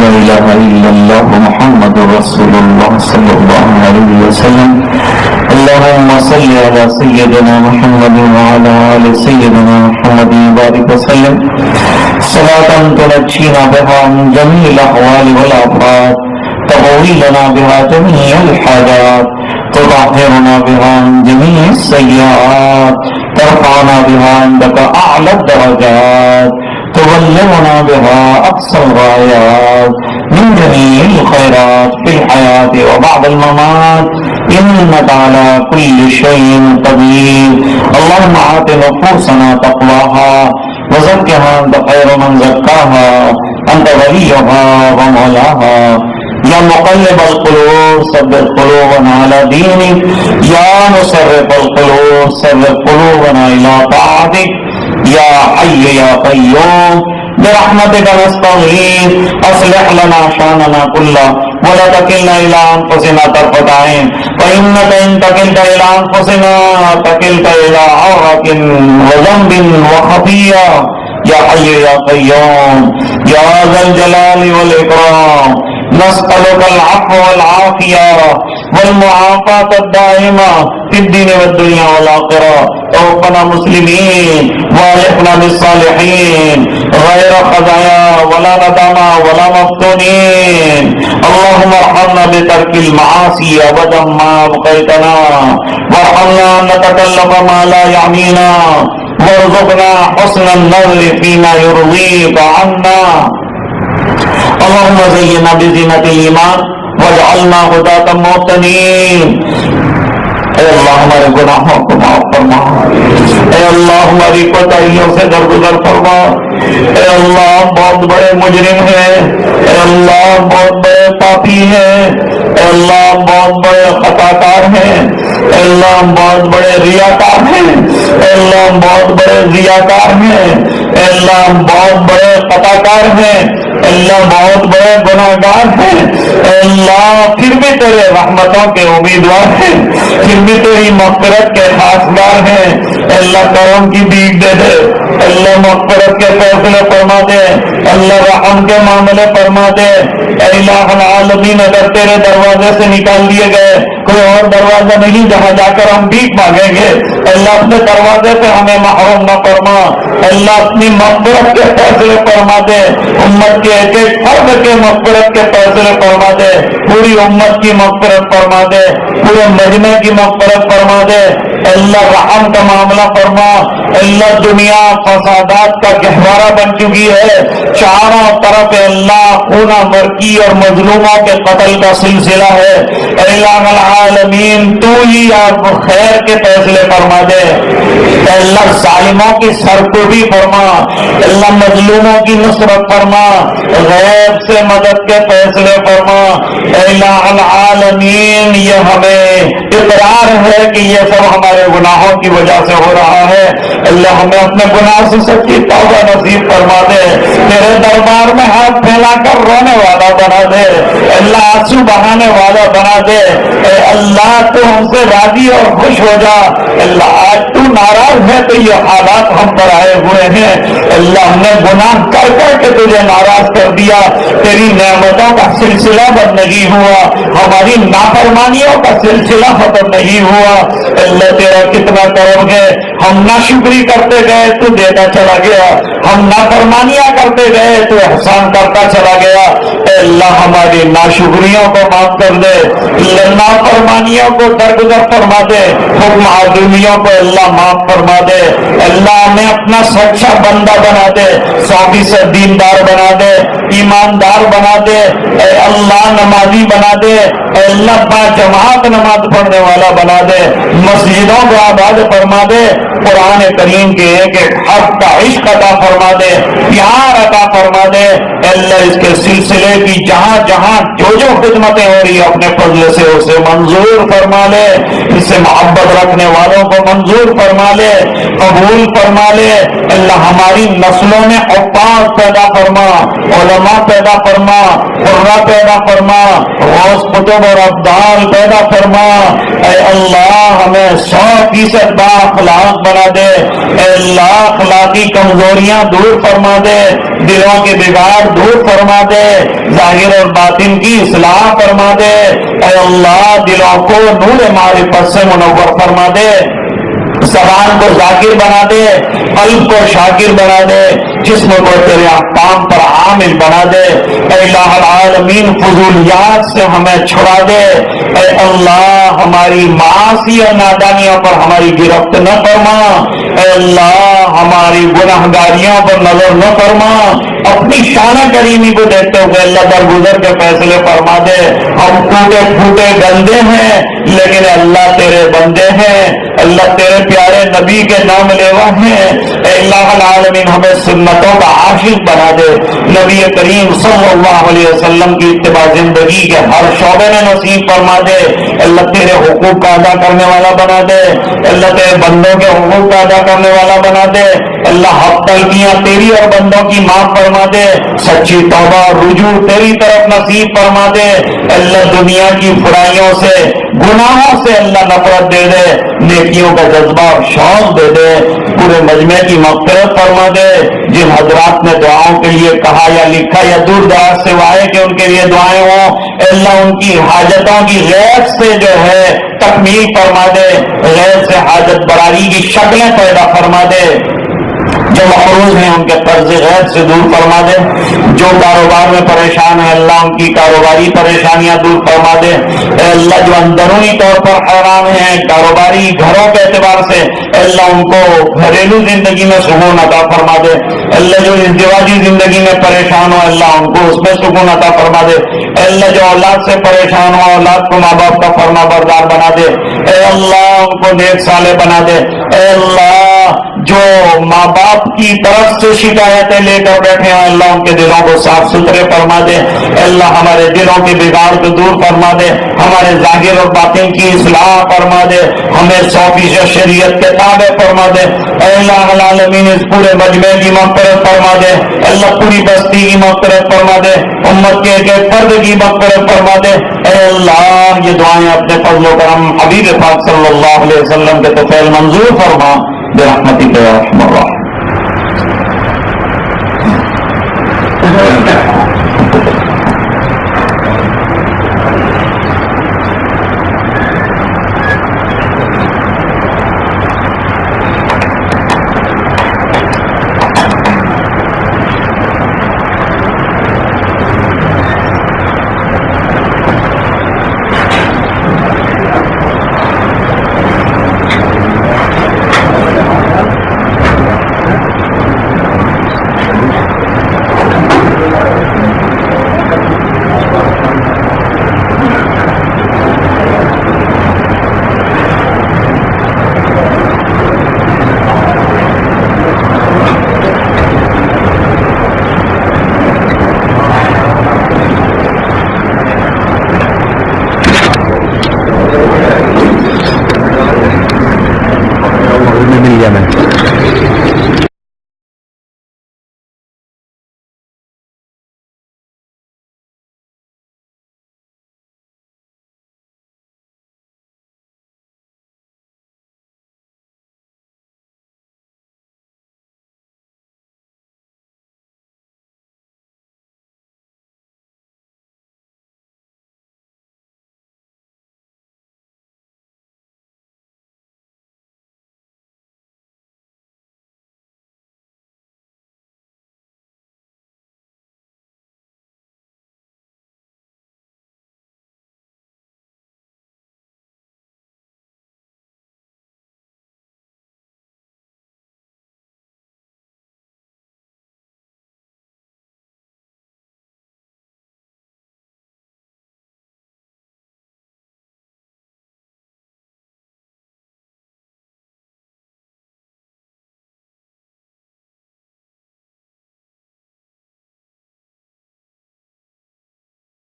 لا الہ الا اللہ محمد رسول اللہ صلی اللہ علیہ وسلم۔ اللہم صلی علی سیدنا محمد وعلی آل سیدنا محمد وبارک وسلم، صلاۃ تنجینا بها من جمیع الاحوال والآفات، تقضی لنا بها جمیع الحاجات، تطہرنا بها من جمیع السیئات، ترفعنا بها عندك اعلی الدرجات، تبلغنا بها أقصى الغايات من جميع الخيرات في الحياة وبعد الممات، إنك على كل شيء قدير۔ اللهم آت نفوسنا تقواها وزكها أنت خير من زكاها، أنت وليها ومولاها۔ یا مقلب القلوب ثبت قلوبنا على دينك، یا مصرف القلوب صرف قلوبنا إلى طاعتك، یا حی یا قیوم برحمتك نستغیث، اصلح لنا شاننا كله ولا تكلنا إلى أنفسنا طرفة عين، فإنك إن تكلت إلى أنفسنا تكلت إلى عورة وذنب وخطيئة، یا حی یا قیوم یا ذا الجلال والإکرام، نسألك العفو والعافية والمعافاة الدائمة في الدين والدنيا والآخرة، توفنا مسلمين والحقنا بالصالحين غير خزايا ولا ندامى ولا مفتونين۔ اللهم ارحمنا بترك المعاصي أبدا ما أبقيتنا، وارحمنا أن نتكلم ما لا يعنينا، وارزقنا حسن النظر فيما يرضيك عنا اللهم زينا بزينة الإيمان واجعلنا هداة مهتدين اے اللہ ہمارے گناہوں کو معاف فرما، اے اللہ ہماری کوتاہیوں سے درگزر فرما، اے اللہ بہت بڑے مجرم ہیں، اے اللہ بہت بڑے پاپی ہیں، اے اللہ بہت بڑے خطا کار ہیں، اے اللہ بہت بڑے ریاکار ہیں، اے اللہ بہت بڑے ریاکار ہیں، اے اللہ بہت بڑے خطا کار ہیں، اے اللہ بہت بڑے گناہگار ہیں، اے اللہ پھر بھی تیرے رحمتوں کے امیدوار ہیں، پھر بھی تیری مغفرت کے خاصگار ہیں، اے اللہ کرم کی بھیک دے دے، اے اللہ مغفرت کے فیصلے فرما دے، اللہ رحم کے معاملے فرما دے، اے الہ العالمین اگر تیرے دروازے سے نکال دیے گئے کوئی اور دروازہ نہیں جہاں جا کر ہم بھیک مانگیں گے، اللہ اپنے دروازے سے ہمیں محروم نہ فرما، اللہ اپنی مغفرت کے فیصلے فرما دے، امت کے ایک ایک فرد کے مغفرت کے فیصلے فرما دے، پوری امت کی مغفرت فرما دے، پورے مجمع کی مغفرت فرما دے، اللہ رحم کا معاملہ فرما، اللہ دنیا فسادات کا گہوارہ بن چکی ہے، چاروں طرف اللہ خونہ مرکی اور مظلوموں کے قتل کا سلسلہ ہے، الہ العالمین تو ہی آپ خیر کے فیصلے فرما دے، اللہ ظالموں کی سرکوبی فرما، اللہ مظلوموں کی نصرت فرما، غیب سے مدد کے فیصلے فرما، الہ العالمین یہ ہمیں اقرار ہے کہ یہ سب ہمارے گناہوں کی وجہ سے ہو رہا ہے، اللہ ہمیں اپنے گناہ سے سچی توبہ نصیب فرما دے، تیرے دربار میں ہاتھ پھیلا کر رونے والا بنا دے، اللہ آنسو بہانے والا بنا دے، اے اللہ تو ہم سے راضی اور خوش ہو جا، اللہ آج تو ناراض ہے تو یہ حالات ہم پر آئے ہوئے ہیں، اللہ ہم نے گناہ کر کر کے تجھے ناراض کر دیا، تیری نعمتوں کا سلسلہ بند نہیں ہوا، ہماری نافرمانیوں کا سلسلہ ختم نہیں ہوا، اللہ تیرا کتنا کرم ہے، ہم ناشکری کرتے گئے تو دیتا چلا گیا، ہم نافرمانیاں کرتے گئے تو احسان کرتا چلا گیا، اے اللہ ہماری ناشکریوں کو معاف کر دے، نافرمانیوں کو درگزر فرما دے، حکم آدمیوں کو اللہ معاف فرما دے، اللہ ہمیں اپنا سچا بندہ بنا دے، 100% دیندار بنا دے، ایماندار بنا دے، اے اللہ نمازی بنا دے، اے اللہ با جماعت نماز پڑھنے والا بنا دے، مسجدوں کو آباد فرما دے، قرآن کریم کے ایک ایک حرف کا عشق عطا فرما دے، پیار عطا فرما دے، اے اللہ اس کے سلسلے کی جہاں جہاں جو خدمتیں ہو رہی ہیں اپنے فضل سے اسے منظور فرما لے، اس سے محبت رکھنے والوں کو منظور فرما لے، قبول فرما لے، اللہ ہماری نسلوں میں عباد پیدا فرما، علماء پیدا فرما، قرہ پیدا فرما، غوث قطب اور ابدال پیدا فرما، اے اللہ ہمیں 100% بااخلاق بنا دے، اے اللہ اخلاقی کمزوریاں دور فرما دے، دلوں کے بگاڑ دور فرما دے، ظاہر اور باطن کی اصلاح فرما دے، اے اللہ دلوں کو نور معرفت سے منور فرما دے، زبان کو ذاکر بنا دے، قلب کو شاکر بنا دے، جسم کو تیرے احکام پر عامل بنا دے، اے الہ العالمین فضولیات سے ہمیں چھڑا دے، اے اللہ ہماری معاصی اور نادانیوں پر ہماری گرفت نہ فرما، اے اللہ ہماری گناہگاریوں پر نظر نہ فرما، اپنی شان کریمی کو دیکھتے ہوئے اللہ درگزر کے فیصلے فرما دے، ہم ٹوٹے پھوٹے بندے ہیں لیکن اللہ تیرے بندے ہیں، اللہ تیرے پیارے نبی کے نام لیوا ہیں، اے اللہ العالمین ہمیں سنتوں کا عاشق بنا دے، نبی کریم صلی اللہ علیہ وسلم کی اتباع زندگی کے ہر شعبے میں نصیب فرما دے، اللہ تیرے حقوق کا ادا کرنے والا بنا دے، اللہ تیرے بندوں کے حقوق کا ادا کرنے والا بنا دے، اللہ حق تلقیاں تیری اور بندوں کی معاف فرما دے، سچی توبہ رجوع تیری طرف نصیب فرما دے، اللہ دنیا کی برائیوں سے گناہوں سے اللہ نفرت دے دے، نیکیوں کا جذبہ اور شوق دے دے، پورے مجمع کی مغفرت فرما دے، جن حضرات نے دعاؤں کے لیے کہا یا لکھا یا دور دراز سے وائے کہ ان کے لیے دعائیں ہوں، اللہ ان کی حاجتوں کی غیب سے جو ہے تکمیل فرما دے، غیب سے حاجت براری کی شکلیں پیدا فرما دے، جو مقروض ہیں ان کے قرض غیر سے دور فرما دے، جو کاروبار میں پریشان ہیں اللہ ان کی کاروباری پریشانیاں دور فرما دے، اے اللہ جو اندرونی طور پر حیران ہیں کاروباری گھروں کے اعتبار سے، اے اللہ ان کو گھریلو زندگی میں سکون عطا فرما دے، اللہ جو ازدواجی زندگی میں پریشان ہو اللہ ان کو اس میں سکون عطا فرما دے، اے اللہ جو اولاد سے پریشان ہو اولاد کو ماں باپ کا فرما بردار بنا دے، اے اللہ ان کو نیک صالح بنا دے، اے اللہ جو ماں باپ کی طرف سے شکایتیں لے کر بیٹھے ہیں اللہ ان کے دلوں کو صاف ستھرے فرما دے، اے اللہ ہمارے دلوں کے بگاڑ کو دور فرما دے، ہمارے ظاہر اور باطن کی اصلاح فرما دے، ہمیں 100% شریعت کے تابع فرما دے، اے اللہ العالمین اس پورے مجمع کی مغفرت فرما دے، اے اللہ پوری بستی کی مغفرت فرما دے، امت کے ایک ایک فرد کی مغفرت فرما دے، اے اللہ یہ دعائیں اپنے فضل و کرم حبیب پاک صلی اللہ علیہ وسلم کے توفیل منظور فرما برحمتک یا ارحم الراحمین۔ مل گیا میں